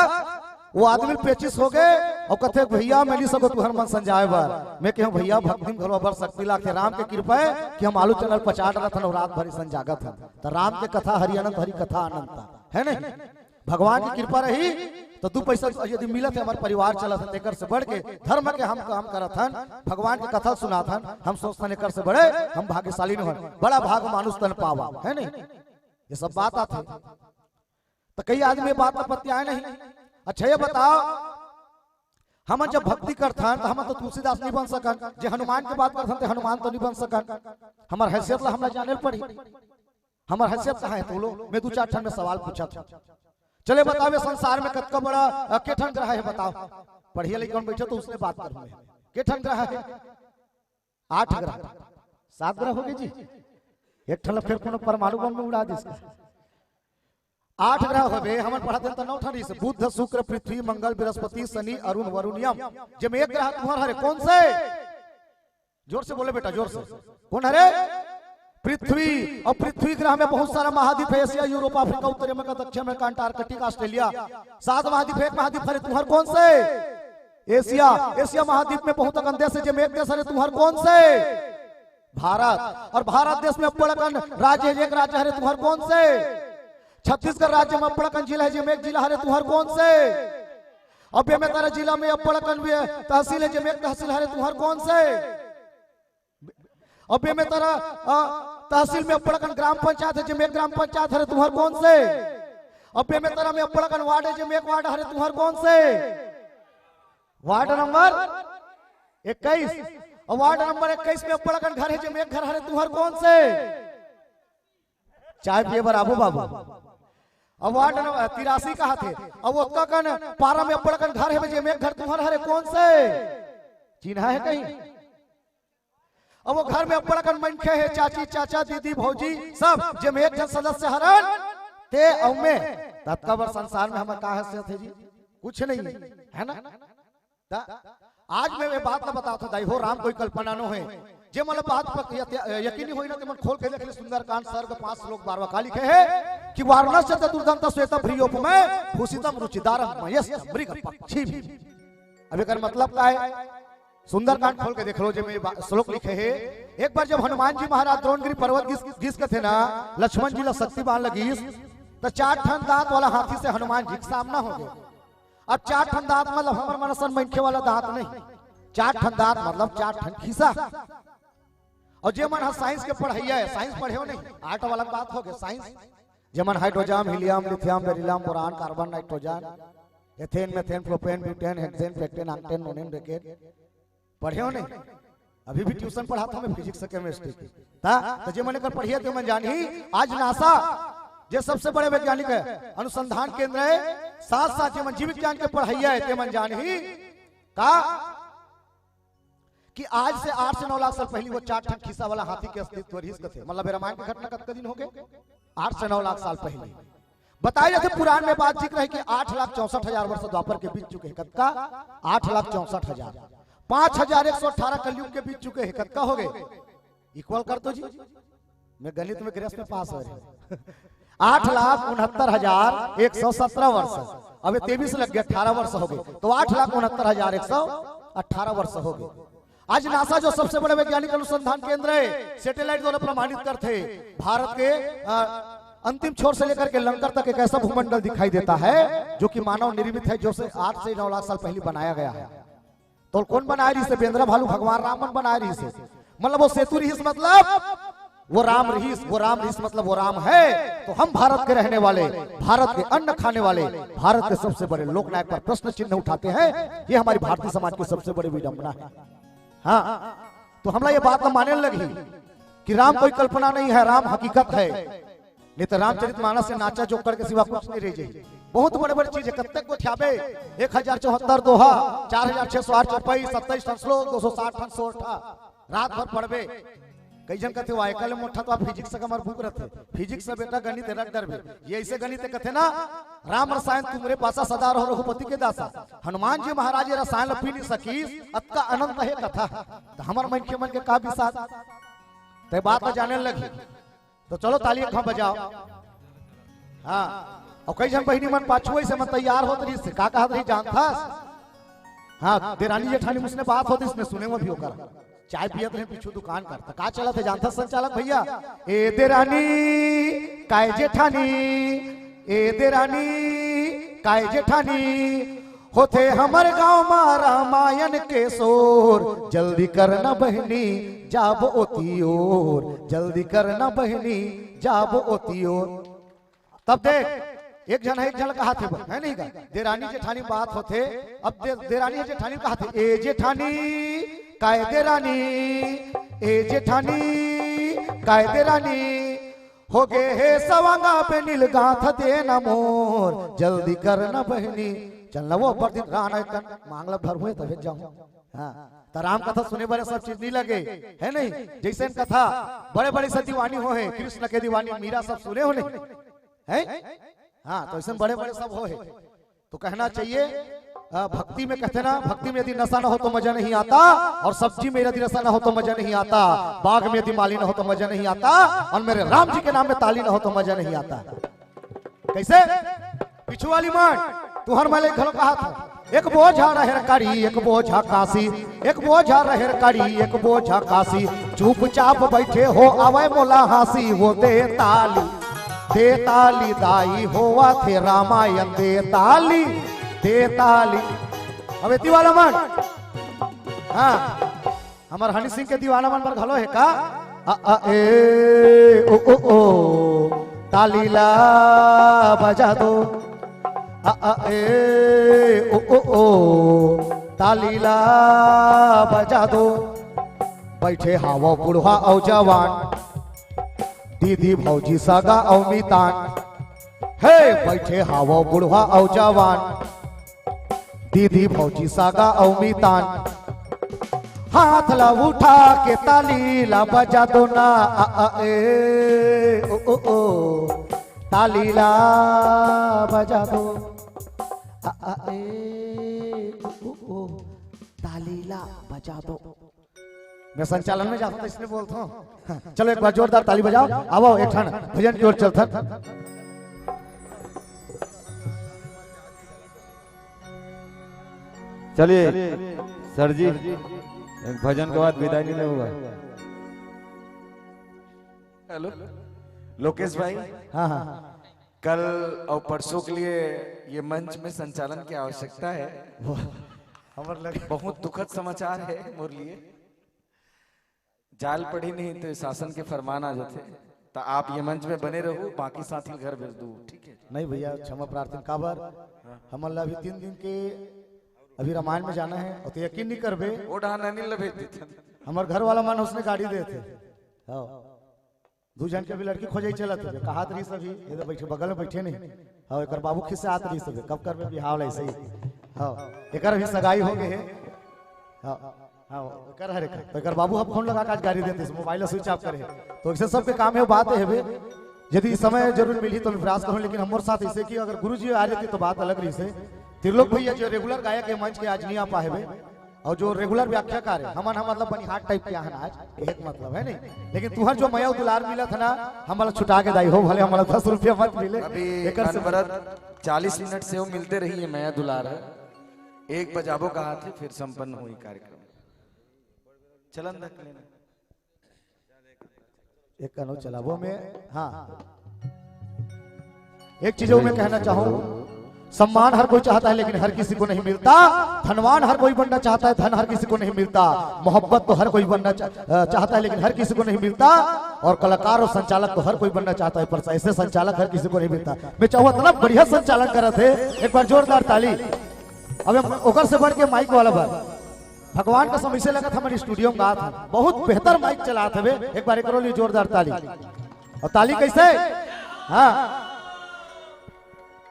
वो आदमी पेचिस हो गए और कथे भैया मैं नहीं सको तुहर मन संजाए बार मैं कहूं भैया भक्ति में घरवा भर शक्ति लाखे राम के कृपा है कि हम आलू चनल पचाट रहा था और रात भरी संजागत है तो राम के कथा हरि अनंत हरि कथा अनंत है नहीं भगवान की कृपा रही तो 2 पैसा यदि मिलत है हमारे परिवार चलत है तेकर से बढ़ के धर्म के हम काम करत हन भगवान की कथा सुनात हन हम सोचते एकर से बड़े हम भाग्यशाली न हन बड़ा भाग मानुष तन पावा है नहीं ये सब बात आते तो कई आदमी बात में पत्याए नहीं। अच्छा ये बताओ हम जब भक्ति करथन तो हम तो तुलसीदास नहीं बन सकन जे हनुमान के बात करथन तो हनुमान तो नहीं बन सकन हमार हैसियत ला हमरा जाने पड़ी हमार हैसियत कहां है तो लो मैं 2-4 ठन में सवाल पूछा था। चले बतावे संसार में कतका बड़ा के ठन ग्रह है बताओ पढ़िए लेकिन बैठे तो उसने बात कर के ठन ग्रह है 8 ग्रह 7 ग्रह हो गए जी एक ठन फिर कोनो परमाणु बम में उड़ा दे 8 ग्रह होवे हमन पढ़ाते त 9 ठन से बुध शुक्र पृथ्वी मंगल बृहस्पति शनि अरुण वरुणियम जे में एक ग्रह तुम्हार हरे कौन से जोर से बोले बेटा जोर से कौन हरे पृथ्वी और पृथ्वी ग्रह में बहुत सारा महाद्वीप है एशिया यूरोप अफ्रीका उत्तर अमेरिका दक्षिण अमेरिका अंटार्कटिका ऑस्ट्रेलिया 7 महाद्वीप एक महाद्वीप हरे तुम्हार कौन से एशिया एशिया महाद्वीप में बहुत अगन देश है जे में एक देश हरे तुम्हार कौन से भारत और भारत देश में बड़कन राज्य एक राज्य हरे तुम्हार कौन से छत्तीसगढ़ राज्य में बड़कन जिला है जिसमें एक जिला हरे तुम्हार कौन से अब में तारा जिला में बड़कन तहसील है जिसमें एक तहसील हरे तुम्हार कौन से अब में तारा तहसील में बड़कन ग्राम पंचायत है जिसमें एक ग्राम पंचायत हरे तुम्हार कौन से अब में तारा में बड़कन वार्ड है जिसमें एक वार्ड हरे तुम्हार कौन से वार्ड नंबर 21 और वार्ड नंबर 21 में बड़कन घर है, जब एक घर है तुम्हार कौन से चाय पिए बराबू बाबू। अब वार्ड नंबर 83 कहा थे, अब वो कन पारा में बड़कन घर है, जब एक घर तुम्हार है कौन से चिन्हा है कहीं। अब वो घर में बड़कन मनखे है, चाची चाचा दीदी भौजी सब, जब एक जन सदस्य हरन ते औ में तत्कावर संसार में हमें का हैसियत है जी, कुछ नहीं है ना। आज मैं ये बात ना बताओ था दाई हो राम कोई कल्पना नो है, जे मतलब बात पर यकीनी होई ना ते मन खोल के देख ले सुंदरकांड सर्ग 5 श्लोक 12 का लिखे है कि वारणस्य दुर्दांत श्वेत भ्रियोपमय भूषितम रुचिदारम मयस् मृग पक्षी। अब एकर मतलब का है, सुंदरकांड खोल के देख लो, जे में श्लोक लिखे है। एक बार जब हनुमान जी महाराज द्रोणगिरी पर्वत घिस के थे ना, लक्ष्मण जी ला शक्ति बाण लगीस, तो 4 ठन दांत वाला हाथी से हनुमान जी का सामना हो गया। अब 4 ठन दांत मतलब हमर मनसन मनखे वाला दांत नहीं, 4 ठन दांत मतलब 4 ठन खीसा। और जे मन साइंस के पढ़ाई है, साइंस पढ़े हो नहीं, आर्ट वाला बात हो गया साइंस। जेमन hydrogen helium lithium beryllium boron carbon nitrogen ethane methane propane butane hexane पेक्टेन octane नोनेन bracket पढ़े हो नहीं। अभी भी ट्यूशन पढ़ाता हूं मैं फिजिक्स केमिस्ट्री की, तो जे मन कर पढ़िए तो मन जानी। आज नासा जो सबसे बड़े वैज्ञानिक है, अनुसंधान केंद्र है, साथ साथ जो जीव विज्ञान के पढ़ाइया है, मन जान ही का कि आज से 8 से 9 लाख साल पहले वो 4 ठन खीसा वाला हाथी के अस्तित्व रहीस थे। मतलब रामायण की घटना कब दिन हो गए 8 से 9 लाख साल पहले। बताया जाते पुराण में बात जिक्र है कि 8,64,000 वर्ष द्वापर के बीत चुके हैं। कब का 8,64,000, 5,118 कलयुग के बीत चुके हैं। कब का हो गए इक्वल कर दो जी, मैं गणित में ग्रेस में पास हो रहे 8,69,117 वर्ष। अब 23 लग गया, 18 वर्ष हो गए, तो 8,69,118 वर्ष हो गए। आज नासा जो सबसे बड़े वैज्ञानिक अनुसंधान केंद्र है, सैटेलाइट द्वारा प्रमाणित करते भारत के अंतिम छोर से लेकर के लंकर तक एक ऐसा भूमंडल दिखाई देता है जो कि मानव निर्मित है, जो से 8 से 9 लाख साल पहले बनाया गया है। तो कौन बनाया रही से? बेंद्रा भालू भगवान रामन बनाया रही से। मतलब वो सेतु रहीस मतलब वो राम रहीस, वो राम रहीस मतलब वो राम है। तो हम भारत के रहने वाले, भारत के अन्न खाने वाले, भारत के सबसे बड़े लोकनायक पर प्रश्न चिन्ह उठाते हैं। ये हमारी भारतीय समाज की सबसे बड़ी विडंबना है। हाँ, तो हमला ये बात मानने लगी कि राम कोई कल्पना नहीं है, राम हकीकत है। नहीं तो रामचरितमानस से नाचा जोकर के सिवा कुछ नहीं रह जाए। बहुत बड़े बड़े चीज है, कत्ते को छाबे 1074 दोहा, 4608 चौपाई, 27 ठन श्लोक, 260 ठन सोरठा, रात भर पढ़बे। कई जन कहते हो आयकल मोठा तो आप फिजिक्स का मर भूख रहते, फिजिक्स से बेटा गणित रख डर भी। ये ऐसे गणित कहते ना, राम रसायन तुमरे पासा सदा रहो रघुपति के दासा। हनुमान जी महाराज रसायन पी नहीं सकी, अतका अनंत है कथा। तो हमार मन के का विसाद ते बात तो जाने लगी। तो चलो ताली एक बजाओ। हाँ, और कई जन बहनी मन पाछुए से मन तैयार होत रही से का कहत रही जानता। हाँ, देरानी जेठानी मुझसे बात होती, इसने सुने में भी होकर चाय पियत रहे पीछू दुकान करता का चला थे जानता संचालक भैया। ए देरानी काय जेठानी, ए देरानी काय जेठानी, होते हमर गांव में रामायण के शोर, जल्दी करना बहनी जाब ओती ओर, जल्दी करना बहनी जाब ओती ओर। तब देख एक जन है, एक जन कहा थे है नहीं का देरानी जेठानी बात होते। अब देरानी जेठानी कहा थे, ए जेठानी कायदे रानी, ए जेठानी कायदे रानी, हो गए हे सवांगा पे नील गांथ देना मोर, जल्दी करना बहनी। चलना वो पर दिन राना मांगला भर हुए तब जाऊं। हाँ, तो राम कथा सुने बड़े सब चीज नहीं लगे है नहीं। जैसे कथा बड़े बड़े से दीवानी हो है, कृष्ण के दीवानी मीरा सब सुने हो नहीं है। हाँ, तो ऐसे बड़े बड़े सब हो है। तो कहना चाहिए भक्ति में कहते ना, भक्ति में यदि नशा ना हो तो मजा नहीं आता, और सब्जी में यदि नशा ना हो तो मजा नहीं आता, बाग में यदि माली ना हो तो मजा नहीं आता, और मेरे राम जी के नाम में ताली ना हो तो मजा नहीं आता। कैसे पिछू वाली मान तू हर माले घरों कहा था, एक बोझा रहे कारी एक बोझा काशी, एक बोझा रहे कारी एक बोझा काशी, चुपचाप बैठे हो आवे मोला हासी, वो दे ताली दाई होवा थे रामायण दे ताली अब इतनी वाला मन। हाँ, हमार हनी सिंह के दीवाना मन पर घलो है का आ ए ओ ओ ओ ताली ला बजा दो, आ ए ओ ओ ओ तालीला बजा दो। बैठे हावो बुढ़वा औ जवान, दीदी भौजी सगा औ मितान। हे बैठे हावो बुढ़वा औ जवान, दीदी भौजी सगा औ मितान। हाथ ला उठा के तालीला बजा दो ना, आ आ ए ओ ओ ओ, तालीला बजा दो, आ आ ए ओ ओ, तालीला बजा दो। मैं संचालन में जाता हूँ इसलिए बोलता हूँ। चलो एक बार जोरदार ताली बजाओ। आओ एक ठन भजन की ओर चलता। चलिए सर जी, एक भजन के बाद विदाई नहीं होगा। हेलो लोकेश भाई, हाँ हाँ कल और परसों के लिए ये मंच में संचालन की आवश्यकता है। हमारे लगे बहुत दुखद समाचार है मोर लिए। जाल पड़ी नहीं तो शासन के फरमान आ जाते। तो आप ये मंच में बने रहो, बाकी साथी घर भेज दो, ठीक है? नहीं भैया, क्षमा प्रार्थना काबर हमारे अभी 3 दिन के अभी रामायण में जाना है। और तो यकीन नहीं करबे, वो ढाना नहीं लभे देते। हमारे घर वाला मन उसने गाड़ी दे थे। हाँ 2 जन के भी लड़की खोजे चला थे। कहा रही सभी इधर बैठे बगल में बैठे नहीं। हाँ एक बाबू खिस्से आत रही सभी कब कर में बिहाव ऐसे ही। हाँ एक अभी सगाई हो गए है। हाँ हाँ कर हरे तो एक बाबू हम फोन लगा के आज गाड़ी देते, मोबाइल स्विच ऑफ करे। तो ऐसे सबके काम है, बात है बे। यदि समय जरूर मिली तो मैं प्रयास करूं, लेकिन हमारे साथ ऐसे कि अगर गुरुजी आ रही तो बात अलग रही से। त्रिलोक भैया जो रेगुलर गायक है मंच के आज नहीं आ पाए बे, और जो रेगुलर व्याख्याकार है हम मतलब बनिहाट टाइप के यहाँ आज एक मतलब है नहीं। लेकिन तुहर जो मया दुलार मिला था ना, हमारा छुटा के दाई हो भले हमारा 10 रुपया मत मिले। अभी 40 मिनट से वो मिलते रही है मैं दुलार है। 1 बजाबो कहा थे, फिर संपन्न हुई कार्यक्रम। चलन रख लेना एक कनो चला वो में। हाँ एक चीज मैं कहना चाहूँ, सम्मान हर कोई चाहता है लेकिन हर किसी को नहीं मिलता। धनवान हर कोई बनना चाहता है, धन हर किसी को नहीं मिलता। मोहब्बत तो हर कोई बनना चाहता है लेकिन हर किसी को नहीं मिलता। और कलाकार और संचालक तो हर कोई बनना चाहता है, पर ऐसे संचालक हर किसी को नहीं मिलता। मैं चाहूँ इतना बढ़िया संचालन कर रहे थे, एक बार जोरदार ताली। अब ओकर से बढ़ के माइक वाला बात भगवान का समय से लगा था हमारे स्टूडियो में था, बहुत बेहतर माइक चला था। एक बार एक लिए जोरदार ताली। और ताली कैसे? हाँ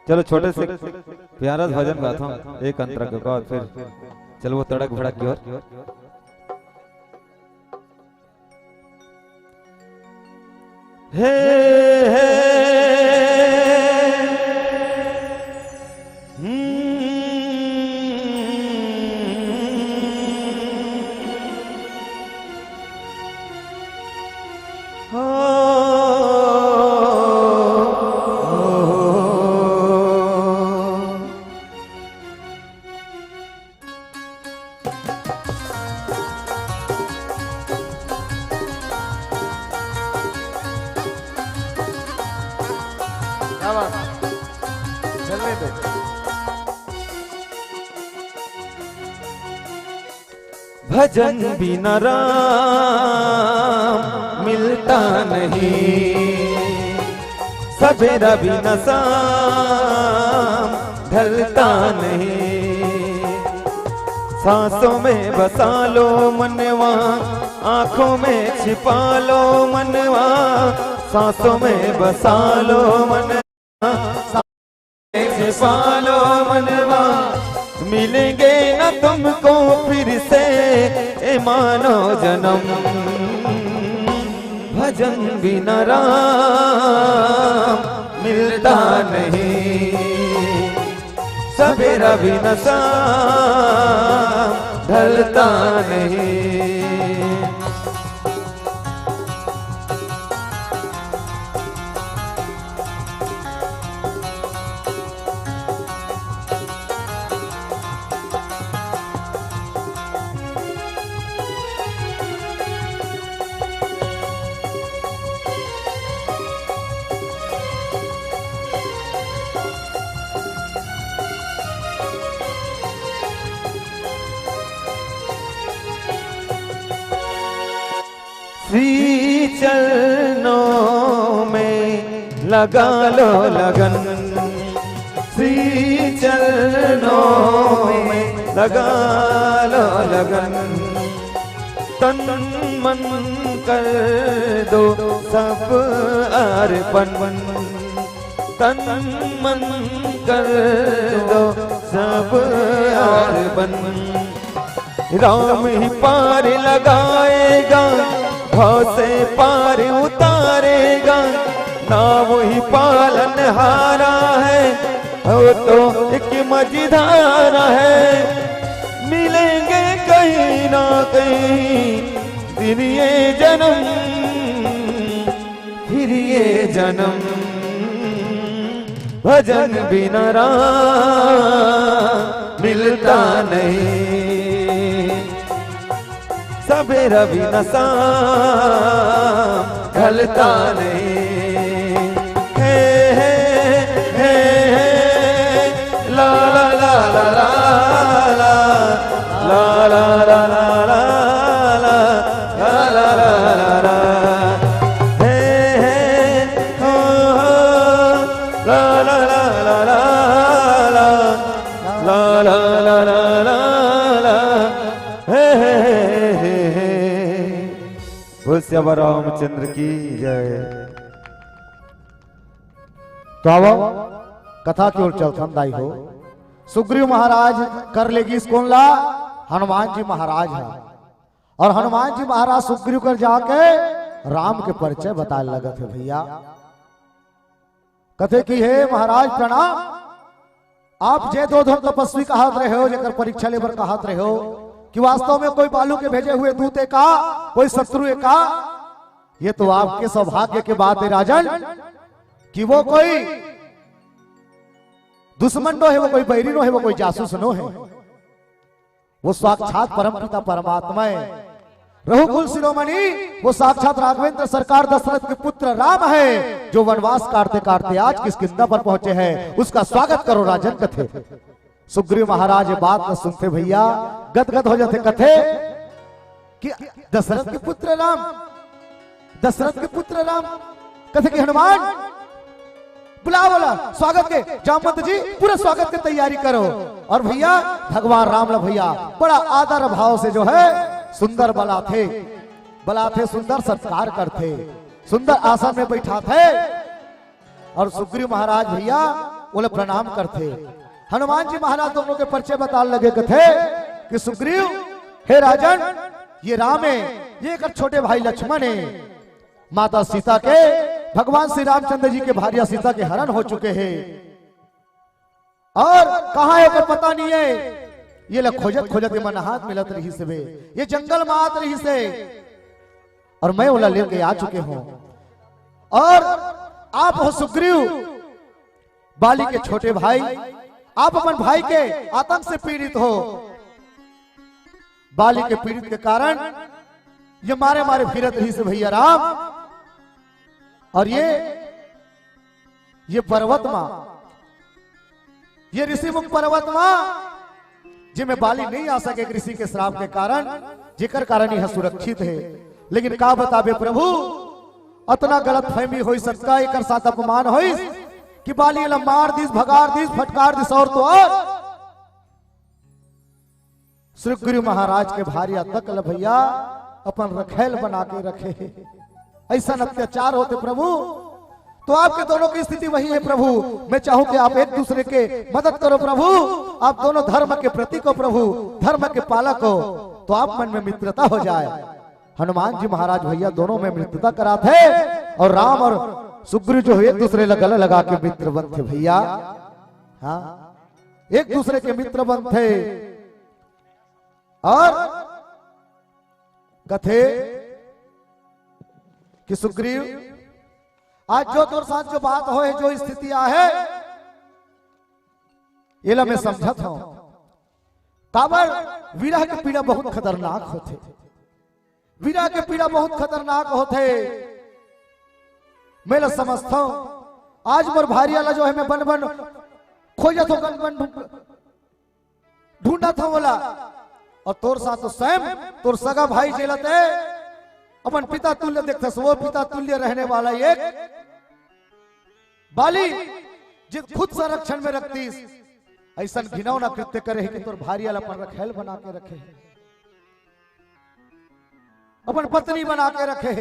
चलो छोटे से प्यारा भजन गाता हूँ एक अंतरा के बाद, फिर चलो वो तड़क भड़क की ओर। हे चलने दो। भजन बिना राम मिलता नहीं, सवेरा बिना शाम ढलता नहीं। सांसों में बसा लो मनवा, आंखों में छिपा लो मनवा। सांसों में बसा लो मनवा, छिपा लो मनवा। मिलेंगे न तुमको फिर से ए मानो जन्म। भजन बिना राम मिलता नहीं, सवेरा बिना शाम ढलता नहीं। श्री चरणों में लगा लो लगन, श्री चरणों में लगा लो लगन, तन मन कर दो सब अर्पण, तन मन कर दो सब अर्पण। राम ही पार लगाएगा, भाव से पार उतारेगा, ना वही पालन हारा है, वो तो एक मझधारा है। मिलेंगे कहीं ना कहीं दिन ये जन्म, फिर ये जन्म, भजन बिना राम मिलता नहीं, सवेरा बिना शाम ढलता नहीं। हे हे हे हे ला ला ला ला ला ला ला ला ला ला ला ला ला ला हे हे हो ला ला ला ला ला ला ला ला ला ला ला हे हे हे। बोल श्यामा रामचंद्र की जय। तो अब कथा की ओर चलते हम दाई हो। सुग्रीव महाराज कर लेगी इसको ला, हनुमान जी महाराज है, और हनुमान जी महाराज सुग्रीव कर जाके राम के परिचय बता लगे थे। भैया कथे की है महाराज प्रणाम, आप जे दो धन तपस्वी कहत रहे हो, जेकर परीक्षा लेबर कहत रहे हो कि वास्तव में कोई बालू के भेजे हुए दूते का, कोई शत्रु का, ये तो आपके सौभाग्य की बात है राजन कि वो कोई दुश्मन नो है, वो कोई बैरी नो है, वो कोई जासूस नो है, वो साक्षात परमपिता परमात्मा है, रघुकुल शिरोमणि, वो साक्षात राघवेंद्र सरकार दशरथ के पुत्र राम है, जो वनवास काटते काटते आज किष्किंधा पर पहुंचे हैं। उसका स्वागत करो राजन कथे। सुग्रीव महाराज बात न सुनते भैया गदगद हो जाते, कथे कि दशरथ के पुत्र राम, दशरथ के पुत्र राम, कथे कि हनुमान बुला बोला स्वागत के, जामवंत जी पूरे स्वागत की तैयारी करो। और भैया भगवान राम ला भैया बड़ा आदर भाव से जो है सुंदर बलाथे सुंदर सत्कार करते, सुंदर आसन में बैठा थे, और सुग्रीव महाराज भैया बोले प्रणाम करते। हनुमान जी महाराज दोनों के परिचय बता लगे थे कि सुग्रीव हे राजन, ये राम है, ये एक छोटे भाई लक्ष्मण है, माता सीता के, भगवान श्री रामचंद्र जी के भार्या सीता के हरण हो चुके हैं, और कहां है पता नहीं है। ये लोग खोजत खोजत ये मन हाथ मिलत रही से वे, ये जंगल में आत रही से, और मैं ओला लेके आ चुके हूं। और आप हो सुग्रीव, बाली के छोटे भाई, आप अपन भाई के आतंक से पीड़ित हो। बाली के पीड़ित के कारण ये मारे मारे फिरत रही से भैया राम, और ये पर्वत मां, ये ऋषि मुख पर्वत मां जिसमें बाली नहीं आ सके ऋषि के श्राप के कारण, जिकर कारण यह सुरक्षित है। लेकिन का बताबे प्रभु, अतना गलत फहमी हो सकता, एक साथ अपमान हो कि बाली ला मार दिस, भगार दिस, फटकार दिस, और तो और श्री गुरु महाराज के भार्या तक ल भैया अपन रखेल बना के रखे, ऐसा अत्याचार होते प्रभु। तो आपके दोनों की स्थिति वही है प्रभु, मैं चाहूं कि आप एक दूसरे के मदद करो प्रभु, आप दोनों धर्म के प्रतीक हो प्रभु, धर्म के पालक हो, तो आप मन में मित्रता हो जाए। हनुमान जी महाराज भैया दोनों में मित्रता कराते, और राम और सुग्रीव जो एक दूसरे गले लगा के मित्र बनते भैया, हाँ एक दूसरे के मित्र बनते। और कथे कि सुग्रीव आज जो तोर साथ जो बात हो है, जो स्थितियां है, ये ला मैं समझत हूं। काबर विरह के पीड़ा बहुत खतरनाक होते, विरह के पीड़ा बहुत खतरनाक होते। मैं ला समझता हूं आज मोर भारिया ला जो है मैं बन बन खोजत हो, बन बन ढूंढत हूं बोला, और तोर साथ तो स्वयं तोर सगा भाई जेलते अपन पिता तुल्य देखते, वो पिता तुल्य रहने वाला एक बाली जिस खुद संरक्षण में रखती, ऐसा घिनौना कृत्य करे कि तोर भारी वाला पर रखेल बना के रखे, अपन पत्नी बना के रखे।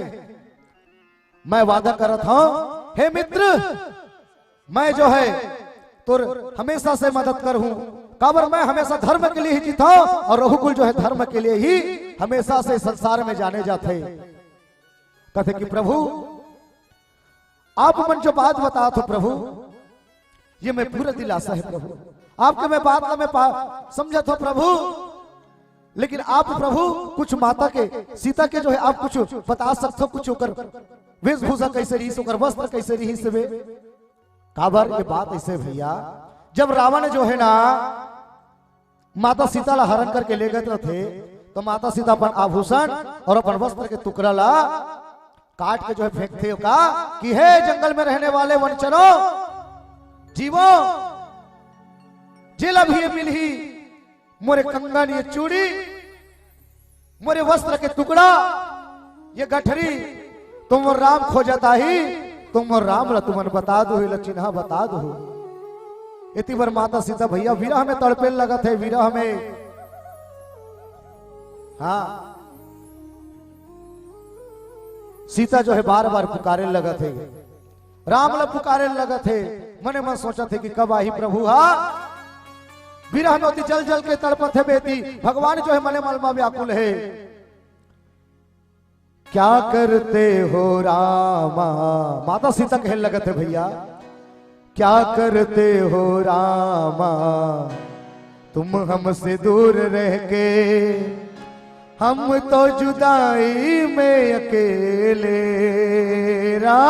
मैं वादा करत हूं, हे मित्र, मैं जो है तोर हमेशा से मदद करूं, काबर मैं हमेशा धर्म के लिए ही जीता और रघुकुल जो है धर्म के लिए ही हमेशा से संसार में जाने जाते। कहते कि प्रभु आप मन जो बात बता तो प्रभु ये मैं पूरा दिलासा है प्रभु, आपके मैं बात ना मैं समझा तो प्रभु, लेकिन आप प्रभु कुछ माता के सीता के जो है आप कुछ बता सकते हो, कुछ होकर वेशभूषा कैसे रही, होकर वस्त्र कैसे रही से काबर ये बात ऐसे भैया, जब रावण जो है ना माता सीता ला हरण करके ले गए थे तो माता सीता अपन आभूषण और अपन वस्त्र के टुकड़ा ला काट के जो है फेंकते हो का कि हे जंगल में रहने वाले वनचरों जीवो, जेला भी मिली मोरे कंगन ये चूड़ी, मोरे वस्त्र के टुकड़ा ये गठरी, तुम राम खोजता ही, तुम राम ला तुमन बता दो, चिन्हा बता दो। इतनी बार माता सीता भैया विरह में तड़पे लगा थे, विरह में। हाँ सीता जो है बार बार पुकारे लगा थे, राम ला पुकारे लगा थे, मने मन सोचा थे कि कब आई प्रभु। हाँ विरह में जल जल के तड़पत है बेटी, भगवान जो है मने मन में व्याकुल है। क्या करते हो रामा, माता सीता कहने लगे थे भैया क्या करते हो रामा, तुम हमसे दूर रह के, हम तो जुदाई में अकेले रा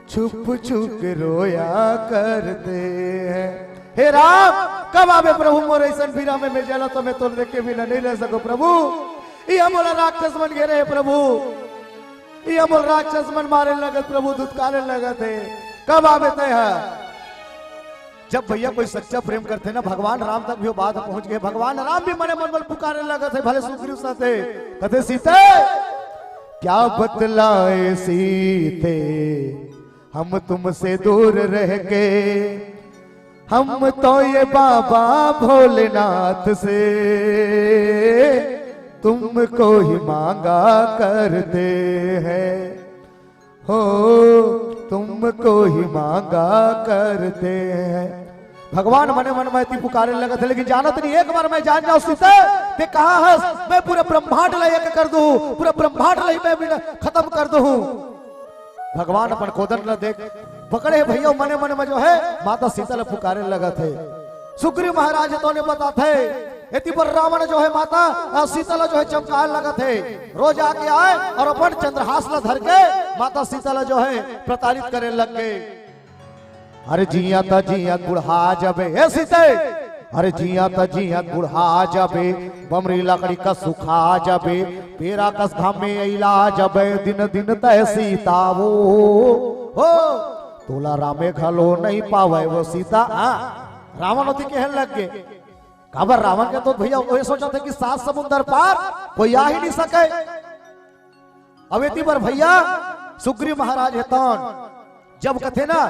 छुप छुप रोया करते हैं। हे राम कब आवे प्रभु मोर ऐसा बीरा में मैं जाला तो मैं तो देख के भी नहीं रह सको प्रभु, ये मोला राक्षस बन गए रहे प्रभु, ये मोल राक्षस मन मारे लगत प्रभु, दुत्कारे लगत है, कब आवे ते है। जब भैया कोई सच्चा प्रेम करते ना भगवान राम तक भी वो बात पहुंच गए, भगवान राम भी मने मन पुकारे लगत है, भले सुग्रीव साथे कहते सीते क्या बतलाए सीते हम तुमसे दूर रह के, हम तो ये बाबा भोलेनाथ से तुमको ही मांगा करते हैं, हो तुमको ही मांगा करते हैं। भगवान मने मन में पुकारे लगा थे, लेकिन जानत नहीं एक बार मैं जान जाऊं सीता ते कहा है, मैं पूरे ब्रह्मांड ला एक कर दूं, पूरा ब्रह्मांड ला मैं खत्म कर दूं। भगवान अपन कोदन ला देख पकड़े भैया मने मन में जो है माता सीता ला पुकारे लगा थे। सुग्रीव महाराज तो ने बता थे इति पर रावण जो है माता सीता ला जो है चमकार लगा थे, रोज आके आए और अपन चंद्रहास ला धर के माता सीता ला जो है प्रताड़ित करे लग गए। अरे जिया ता जिया बुढ़ा जाबे हे सीते, अरे जिया ता जिया बुढ़ा जाबे, बमरी लकड़ी का सुखा जाबे, पेरा कस घाम में इला जाबे, दिन दिन तय सीता वो हो तोला रामे घलो नहीं पावे वो सीता। रावण होती कहने लग गए, काबर रावण के तो भैया वही सोचा था कि 7 समुंदर पार कोई आ ही नहीं सके। अवेती पर भैया सुग्रीव महाराज है जब कथे ना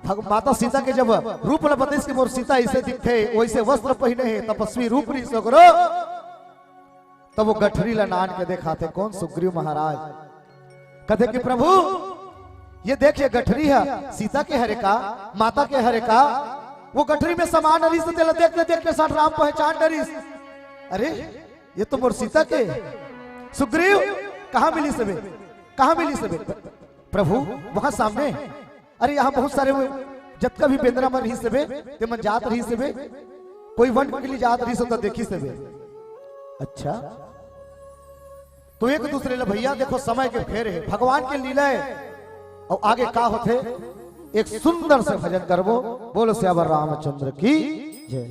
माता सीता के जब रूप न बतेस के मोर सीता इसे दिखे, वैसे वस्त्र पहने है तपस्वी रूप री सगरो, तब वो गठरी लनान के देखा थे कौन सुग्रीव महाराज। कथे कि प्रभु ये देखिए गठरी है सीता के हरे का, माता के हरे का, वो गठरी में समान नरीस देखते देखते साथ राम पहचान नरीस, अरे ये तो मोर सीता के। सुग्रीव कहां मिली सबे, कहां मिली सबे प्रभु, वहां सामने। अरे यहाँ बहुत सारे जब कभी बेंद्रा में रही सबे ते मन जात रही सबे, कोई वन के लिए जात रही सब देखी सबे। अच्छा तो एक दूसरे ले भैया देखो समय के फेर है, भगवान के लीला है। और आगे का होते एक सुंदर से भजन करबो, बोलो श्यावर रामचंद्र की जय।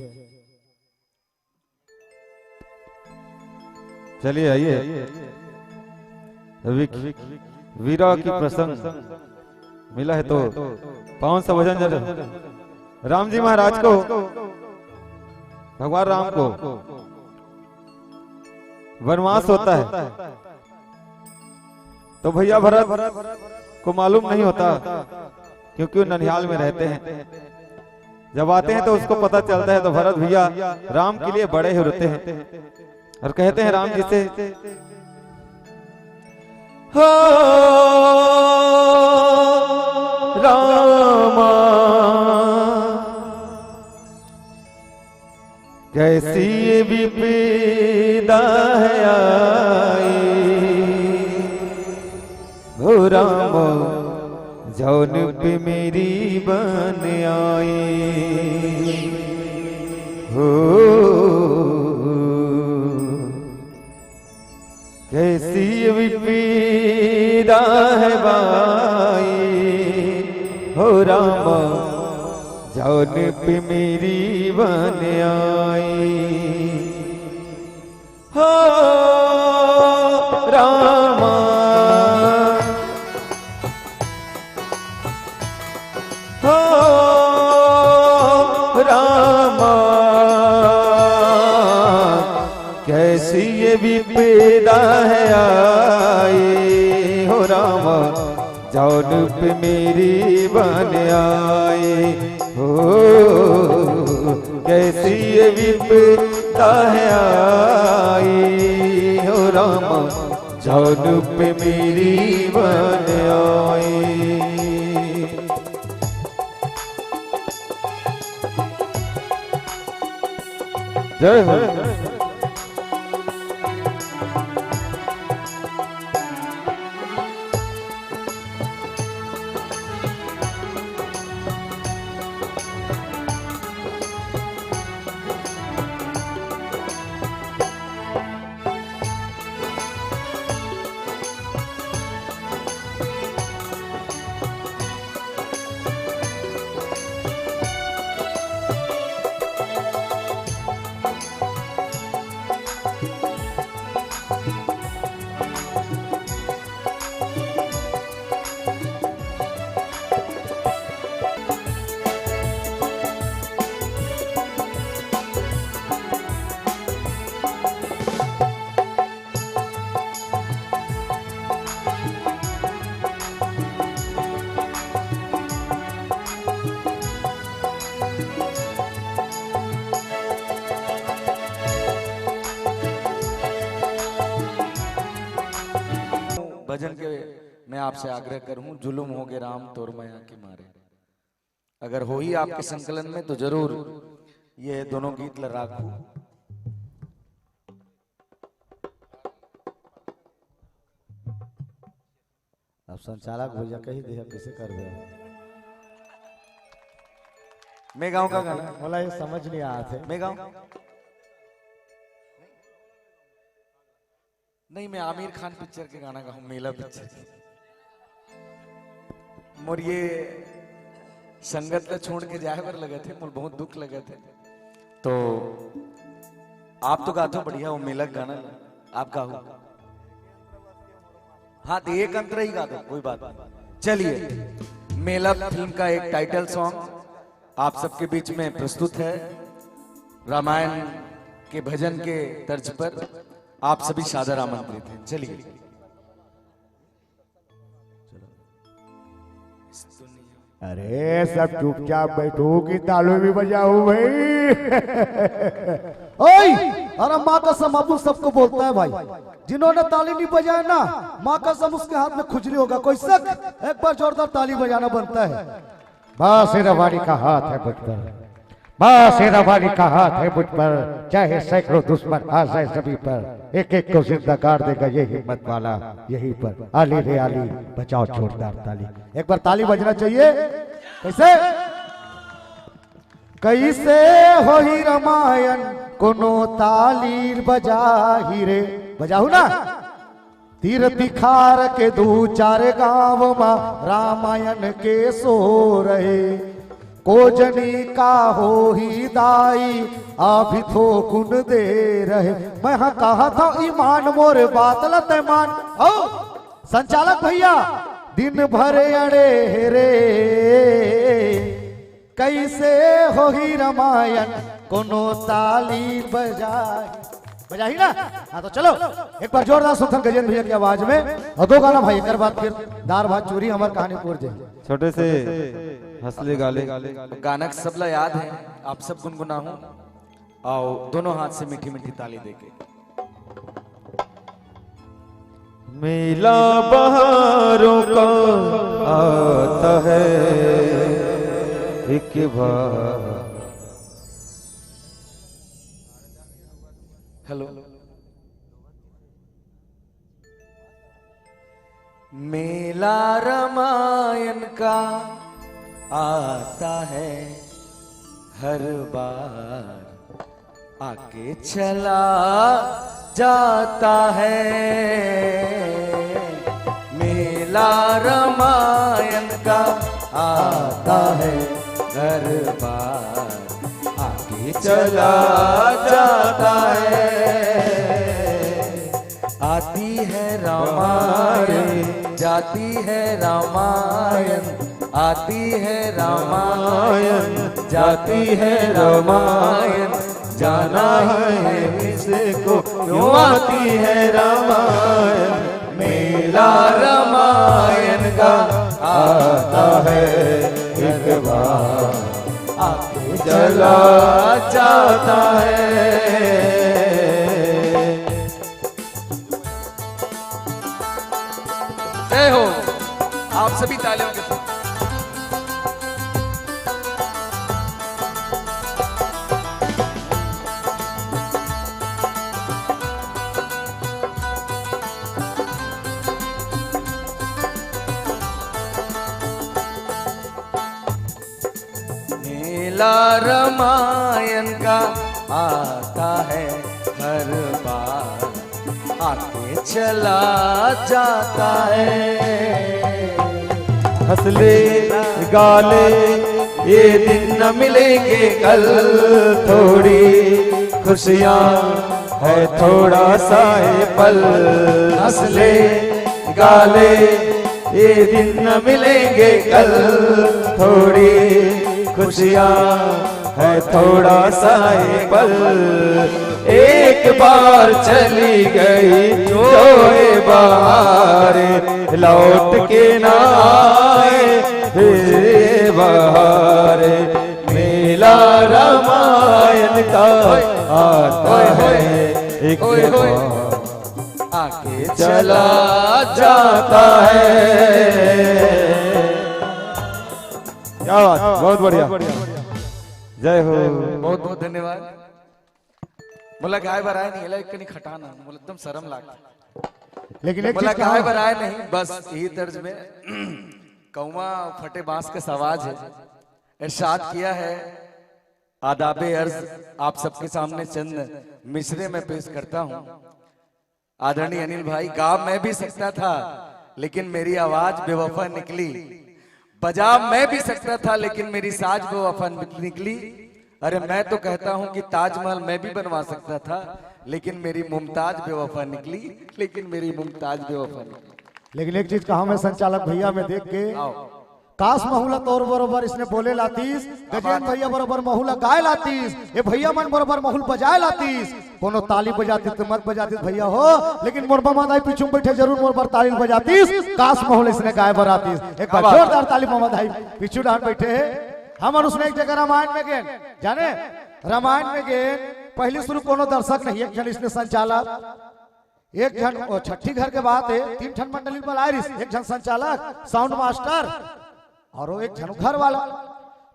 चलिए आइए वीरा की प्रसंग मिला है तो कौन सा भजन जरा राम जी महाराज को, भगवान राम को वनवास होता है तो भैया भरत को मालूम नहीं होता क्योंकि वो ननिहाल में रहते हैं। जब आते हैं तो उसको पता चलता है तो भरत भैया राम के लिए बड़े ही रोते हैं और कहते हैं राम जी से, हो रामा कैसी ये विपदा है आई, हो रामा जौन पे मेरी बन आई, हो कैसी विपदा है भाई, हो रामा जौन पे मेरी बन आई, हो रामा हो रामा कैसी ये विपदा है आई, हो रामा जौन पे मेरी बन आई, हो कैसी ये विपदा है आई, हो रामा जौन पे मेरी बन आई। जय हो। भजन के मैं आपसे आग्रह करूं, जुलुम हो गए राम तोर माया के मारे, अगर हो ही आपके संकलन में तो जरूर ये दोनों गीत राखू। अब संचालक भैया कही दिया कैसे कर दे, मैं गाँव का गाना बोला ये समझ नहीं आया थे, मैं गाँव नहीं, मैं आमिर खान पिक्चर के गाना गाऊं, मेला पिक्चर के। मोर ये संगत का छोड़ के जाए पर लगे थे, मोर बहुत दुख लगे थे, तो आप तो गाते हो बढ़िया, वो मेला गाना आप गाओ। हाँ तो एक अंतर ही गा दो, कोई बात नहीं। चलिए, मेला फिल्म का एक टाइटल सॉन्ग आप सबके बीच में प्रस्तुत है, रामायण के भजन के तर्ज पर, आप सभी सादर आमंत्रित हैं। चलिए। अरे सब चुपचाप बैठो कि तालू भी बजाओ भाई। ओए अरे माँ कसम अबू सबको बोलता है भाई, जिन्होंने ताली नहीं बजाया ना माँ कसम उसके हाथ में खुजली होगा, कोई शक? एक बार जोरदार ताली बजाना बनता है। बांसुरी वाली का हाथ है मुझ पर, बांसुरी वाली का हाथ है मुझ पर, चाहे सैकड़ों दुश्मन आ जाए सभी पर, एक एक को जिंदा गाड़ देगा ये हिम्मत वाला यहीं पर। आली रे आली बचाओ जोरदार ताली। एक बार ताली बजना चाहिए। कैसे कैसे हो ही रामायण कोनो ताली बजाही रे, बजाहू ना। तीर तिखार के दू चार गांव मा रामायण के सो रहे, कोजनी का हो ही दाई अभी थो गुन दे रहे। मैं हाँ कहा था ईमान मोरे बात लते मान। ओ संचालक भैया दिन भर अड़े रे, कैसे हो ही रामायण कोनो ताली बजाही ना। हाँ तो चलो एक बार जोरदार सुथन गजेंद्र भैया की आवाज में और दो गाना भाई, एक बार फिर दार भात चूरी हमार कहानी पूर जाए। छोटे से हंसले गाले गाना का सबला याद है, आप सब गुनगुनाऊं। आओ दोनों हाथ से मीठी मीठी ताली देके। मेला बहारों का आता है एक बार। हेलो। मेला रामायण का आता है हर बार, आके चला जाता है। मेला रामायण का आता है हर बार, आके चला जाता है। आती है रामायण, जाती है रामायण, आती है रामायण, जाती है रामायण। जाना है इसको क्यों आती है रामायण। मेला रामायण का आता है एक बार, आके चला जाता है। जय हो आप सभी तालियों के साथ। मेला रामायण का आता है हर बार, आके चला जाता है। हंसले गाले ये दिन न मिलेंगे कल, थोड़ी खुशियाँ है थोड़ा सा ये पल। हंसले गाले ये दिन न मिलेंगे कल, थोड़ी खुशियाँ है थोड़ा सा ये पल। एक बार चली गई जो ये बहार, लौट के ना आए फिर बहार। मेला रामायण का आता है एक बार, आके चला जाता है। क्या बात, बहुत बढ़िया, जय हो। बहुत बहुत धन्यवाद। बोला गाय बराए नहीं, एक कनी खटाना बोला एकदम शर्म लागता। लेकिन एक बोला चीज गाय कहा, बराए नहीं, बस यही तर्ज में कौवा फटे बांस का सवाज है। इरशाद किया है आदाबे अर्ज आप सबके सामने चंद मिसरे में पेश करता हूं। आदरणीय अनिल भाई, गा मैं भी सकता था लेकिन मेरी आवाज बेवफा निकली। बजा मैं भी सकता था लेकिन मेरी साज बेवफा निकली। अरे मैं तो कहता हूं कि ताजमहल मैं भी बनवा सकता था लेकिन मेरी मुमताज बेवफा निकली, लेकिन मेरी मुमताज बेवफा निकली। लेकिन एक चीज कहा मैं संचालक भैया में देख के, आओ काश महुला तोर बरोबर इसने बोले लातीस, गजेंद्र भैया बरोबर महुला गाय लातीस, ये भैया मन बरोबर महुल बजाए लातीस। कोनो ताली बजाती तो मत बजाती भैया हो, लेकिन मोर मामा पीछू बैठे जरूर मोर पर ताली बजातीस। काश महुल इसने गाय बरातीस। एक बार जोरदार ताली मामा दाई पीछू डांट बैठे है। हमर उसने एक जगह रामायण में गए, जाने रामायण में गए पहली शुरू कोनो दर्शक नहीं, एक जन इसने संचालक, एक जन छठी घर के बात है, 3 जन मंडली पर आयरिस, एक जन संचालक, साउंड मास्टर और वो एक जन घर वाला।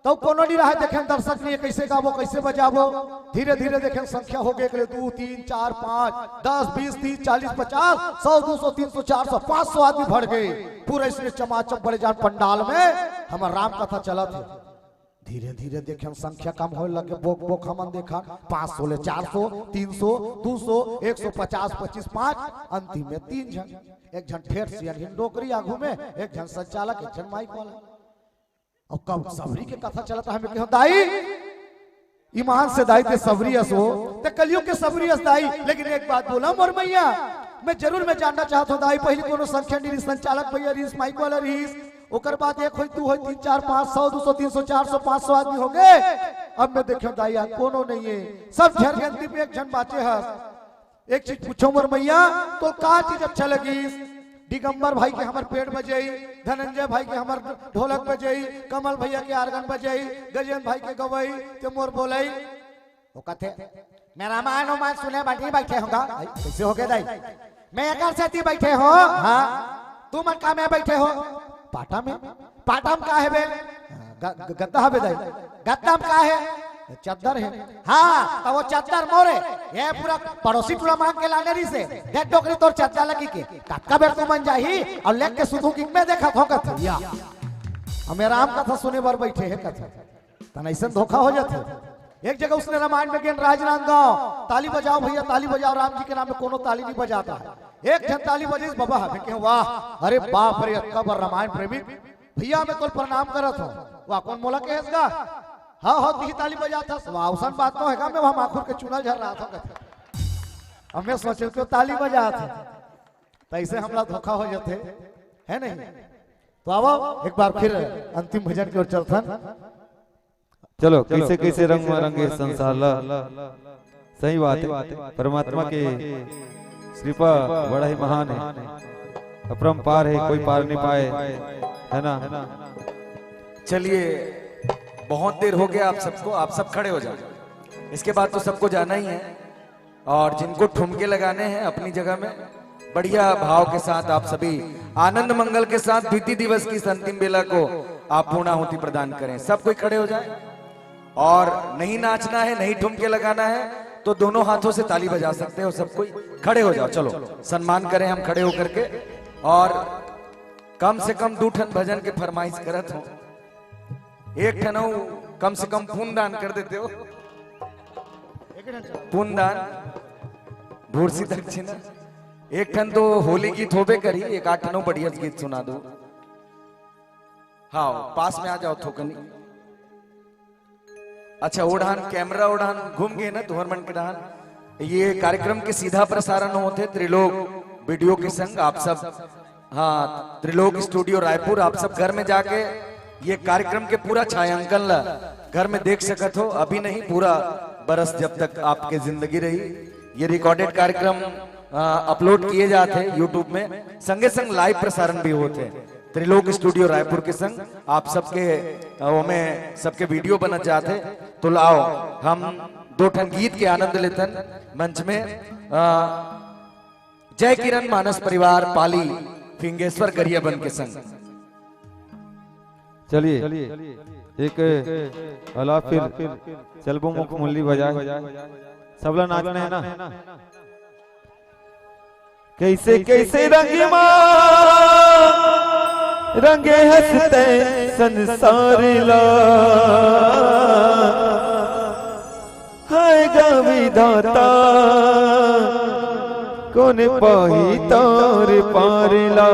तो कोनो नहीं रहा देखे दर्शक नहीं कैसे गावो कैसे बजावो। धीरे धीरे देखे संख्या हो गई 2 3 4 5 10 20 30 40 50 100 200 300 400 500 आदमी भर गए। पूरा इसने चमाचम बड़े जान पंडाल में हमारा राम कथा चला थे। धीरे धीरे देखे संख्या कम हो लगे, बोक बोक हमन देखा 500 ले 400 300 200 150 25 5 अंतिम में 3 जन, एक जन ठेठ से हिंडोकरी आगू में, एक जन संचालक, एक जन माइक वाला। और कब सबरी के कथा चला था हमें कहो दाई ईमान से दाई ते सबरी असो ते कलियों के सबरी अस दाई। लेकिन एक बात बोला मोर मैया, मैं जरूर मैं जानना चाहता हूं दाई, पहले कोनो संख्या नहीं संचालक भैया रीस माइक वाला रीस, ओकर बाद एक होई तू होई 3 4 5 100 200 300 400 500 आदमी हो गए। अब मैं देखो दाई कोनो नहीं है, सब झरगंदी पे एक जन बाचे हस। एक चीज पूछो मोर मैया, तो का चीज अच्छा लगी? दिगंबर भाई के हमार पेड़ बजाई, धनंजय भाई के हमार ढोलक बजाई, कमल भैया के आर्गन बजाई, गजेंद्र भाई के गवई ते मोर बोलाई। वो कहते मैं रामायण उमायण सुने बैठी बैठे होगा। कैसे हो गए दाई? मैं एक साथी बैठे हो। हाँ तू मन का में बैठे हो पाटा में। पाटा में का है बे? गद्दा है बे दाई। गद्दा में का है? चद्दर है। हाँ तो वो चद्दर मोरे ये पूरा पड़ोसी टूरा मांग के लाने रही से देख डोकरी तोर चद्दर लगी के काका बेर तू मन जाही और लेक के सुधु किक में देखा थोका था या हमें राम कथा सुने बार बैठे है कथा तन ऐसा धोखा हो जाते। एक जगह उसने रामायण में गेन राजनांदगांव ताली बजाओ भैया ताली बजाओ, राम जी के नाम में कोनो ताली नहीं बजाता है। एक जन ताली बजे बाबा हमें वाह अरे बाप रे अक्का रामायण प्रेमी भैया मैं तो प्रणाम करत हूँ वाह कौन मोला के हेसगा। हाँ हाँ ती ताली बजाता वाउसन बात तो है मैं वहां आखुर के चुना झर रहा था हमें सोचे तो ताली बजा थे तो ऐसे हमला धोखा हो जाते है नहीं। तो अब एक बार फिर अंतिम भजन की ओर चलथन। चलो कैसे कैसे रंग रंगे संसार ला, सही बात है। परमात्मा के कृपा बड़ा ही महान है, अपरंपार है, कोई पार नहीं पाए, है ना। चलिए बहुत देर हो गया आप सबको, आप सब खड़े हो जाओ। इसके बाद तो सबको जाना ही है और जिनको ठुमके लगाने हैं अपनी जगह में बढ़िया भाव के साथ आप सभी आनंद मंगल के साथ बीती दिवस की इस अंतिम बेला को आप पूर्णाहुति प्रदान करें। सब कोई खड़े हो जाए और नहीं नाचना है नहीं ठुमके लगाना है तो दोनों हाथों से ताली बजा सकते हो। सब कोई खड़े हो जाओ, चलो सम्मान करें हम खड़े होकर के। और कम से कम 2 ठन भजन के फरमाइश करत हो, 1 ठन कम से कम पुण्य दान कर देते हो। पुण्य दान भूर्सी दक्षिणा 1 ठन तो होली गीत होबे करी, 1-8 ठन बढ़िया गीत सुना दो। हाँ पास में आ जाओ थोकनी। अच्छा ओढ़ान कैमरा ओढ़ान घूम गए ना तुहर मन के डहान। ये कार्यक्रम के सीधा प्रसारण होते त्रिलोक वीडियो के संग आप सब, हाँ त्रिलोक स्टूडियो रायपुर, आप सब घर में जाके ये कार्यक्रम के पूरा छायांकन ला घर में देख सकत हो। अभी नहीं पूरा बरस जब तक आपके जिंदगी रही। ये रिकॉर्डेड कार्यक्रम अपलोड किए जाते यूट्यूब में, संगे संग लाइव प्रसारण भी होते त्रिलोक स्टूडियो रायपुर के संग। आप सबके में सबके वीडियो बनत जाते। तो लाओ हम 2 ठन गीत के आनंद लेतन मंच में। जय किरण मानस परिवार पाली फिंगेश्वर गरियाबंद के संग। चलिए एक अलाप फिर चलबो मुख मुरली बजाए, सबला नाचना है ना। कैसे कैसे रंगीमा रंगे हंसते संसार ला, हाय गा विधाता कौन पाही तार पार ला।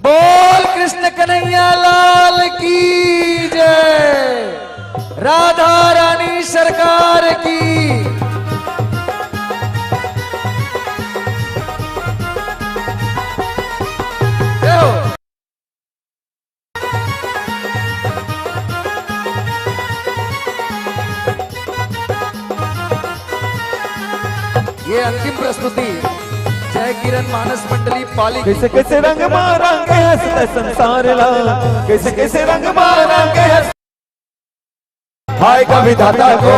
बोल कृष्ण कन्हैया लाल की जय, राधा रानी सरकार की। ये अंतिम प्रस्तुति जय किरण मानस मंडली पाली। कैसे कैसे रंग मारेंगे हंसते संसार ला, कैसे कैसे रंग मारेंगे हाय का विधाता को,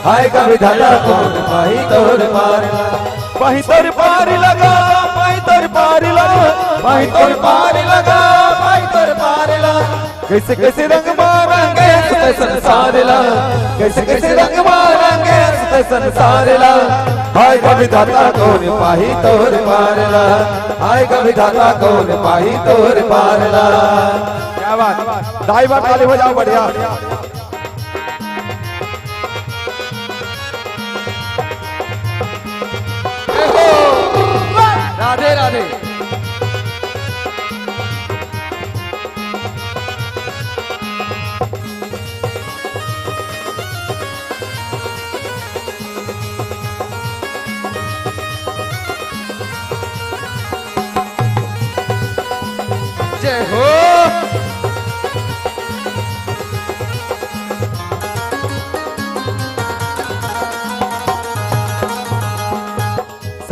हाय का विधाता को पाही तोर पार लगा, पाही तोर पार लगा, पाही तोर पार लगा, पाही तोर पार लगा, पाही तोर पार लगा। कैसे कैसे रंग मारेंगे हंसते संसार ला, कैसे कैसे रंग मारेंगे हंसते संसार ला, हाय का विधाता कौन पाही तोर पार ला, हाय का विधाता कौन पाही तोर पार ला। क्या बात, दाई बार ताली बजाओ बढ़िया। राधे राधे। जय हो।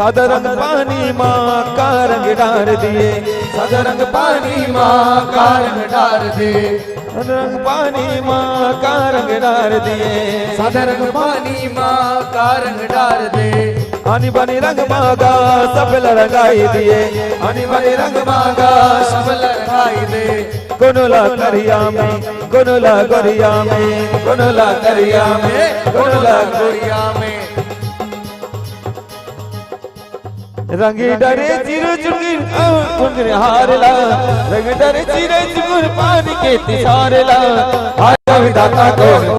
सादा रंग पानी माँ का रंग डार दिए, सादा रंग पानी माँ का रंग डार दे, रंग पानी माँ का रंग डार दिए, सादा रंग पानी माँ का रंग डार दे, आनी बनी रंग मागा सब लगाई दिए, आनी बनी रंग मांगा सब लगाई दे, गुनुला करिया में, गुनुला गोरिया में, गुनुला करिया में, गुनुला गोरिया में, रंगी डरे चिर चुनगिर कुंजर हारला, रंग डरे चिर चुनगिर पानी के तिसारला, आएगा विधाता कौन,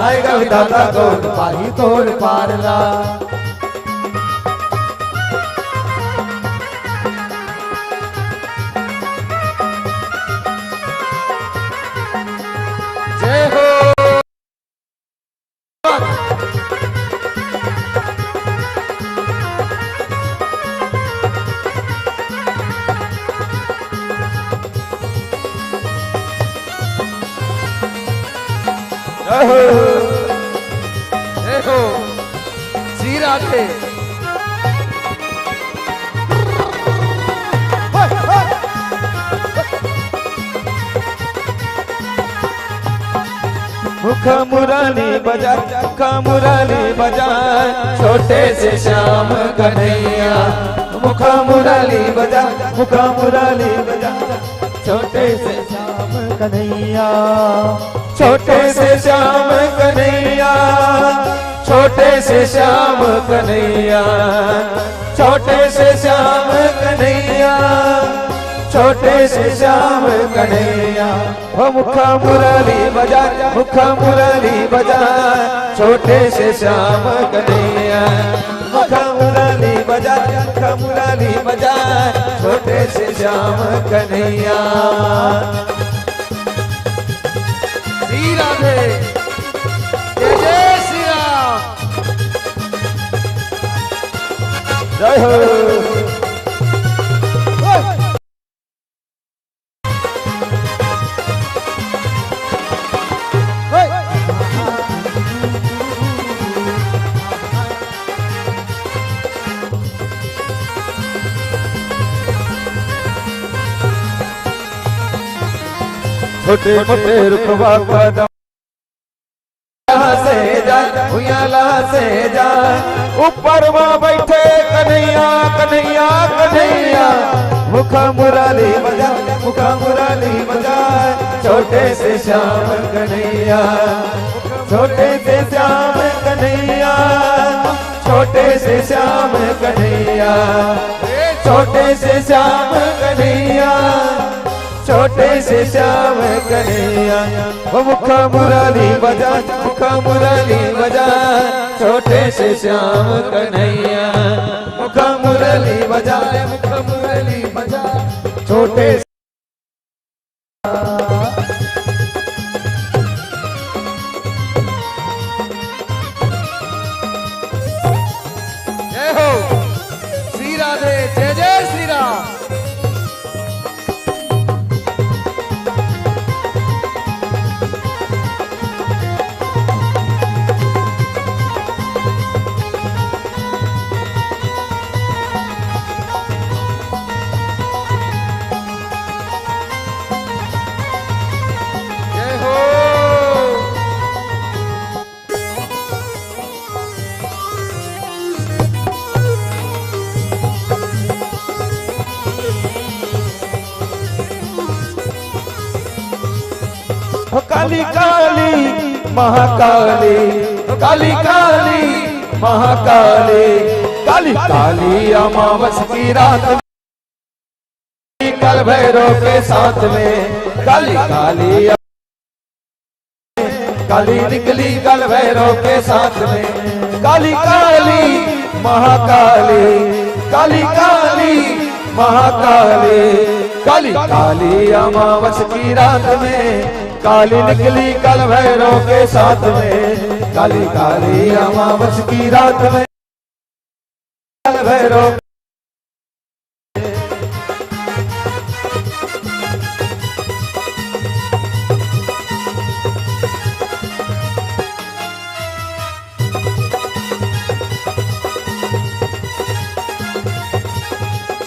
आएगा विधाता कौन पाही तोड़ पारला, जय हो देखो श्री राधे मुखा मुराली बजा, मुखा मुराली बजा, छोटे से श्याम कन्हैया, मुखा मुराली बजा, मुखा मुराली बजा, छोटे से श्याम कन्हैया, छोटे से श्याम कन्हैया, छोटे से श्याम कन्हैया, छोटे से श्याम कन्हैया, छोटे से श्याम कन्हैया, वो मुखा मुरली बजा, मुखा मुरली बजा, छोटे से श्याम कन्हैया, मुखा मुरली बजा, मुखा मुरली बजा, छोटे से श्याम कन्हैया। श्री राधे जय जय श्री राम, जय हो। छोटे मोटे रुखवा कदम से जाए, भुयाला से जाए, ऊपर वहाँ बैठे कन्हैया, कन्हैया, कन्हैया, मुखा मुराली बजा, मुखा मुराली बजा, छोटे से श्याम कन्हैया, छोटे से श्याम कन्हैया, छोटे से श्याम कन्हैया, छोटे से श्याम कन्हैया, छोटे से श्याम कन्हैया, वो मुखा मुरली बजा, मुखा मुरली बजा, छोटे से श्याम कन्हैया, मुखा मुरली बजा, मुखा मुरली बजा, छोटे से जय हो श्री राधे जय जय श्री राम। जय हो काली काली महाकाली, काली काली महाकाली, काली काली अमावस की रात में, कल भैरव के साथ में, काली काली काली निकली कल भैरव के साथ में, काली काली महाकाली, काली काली महाकाली, काली काली अमावस की रात में, काली निकली कल भैरव के साथ में, काली काली अमावस की रात में, कल भैरव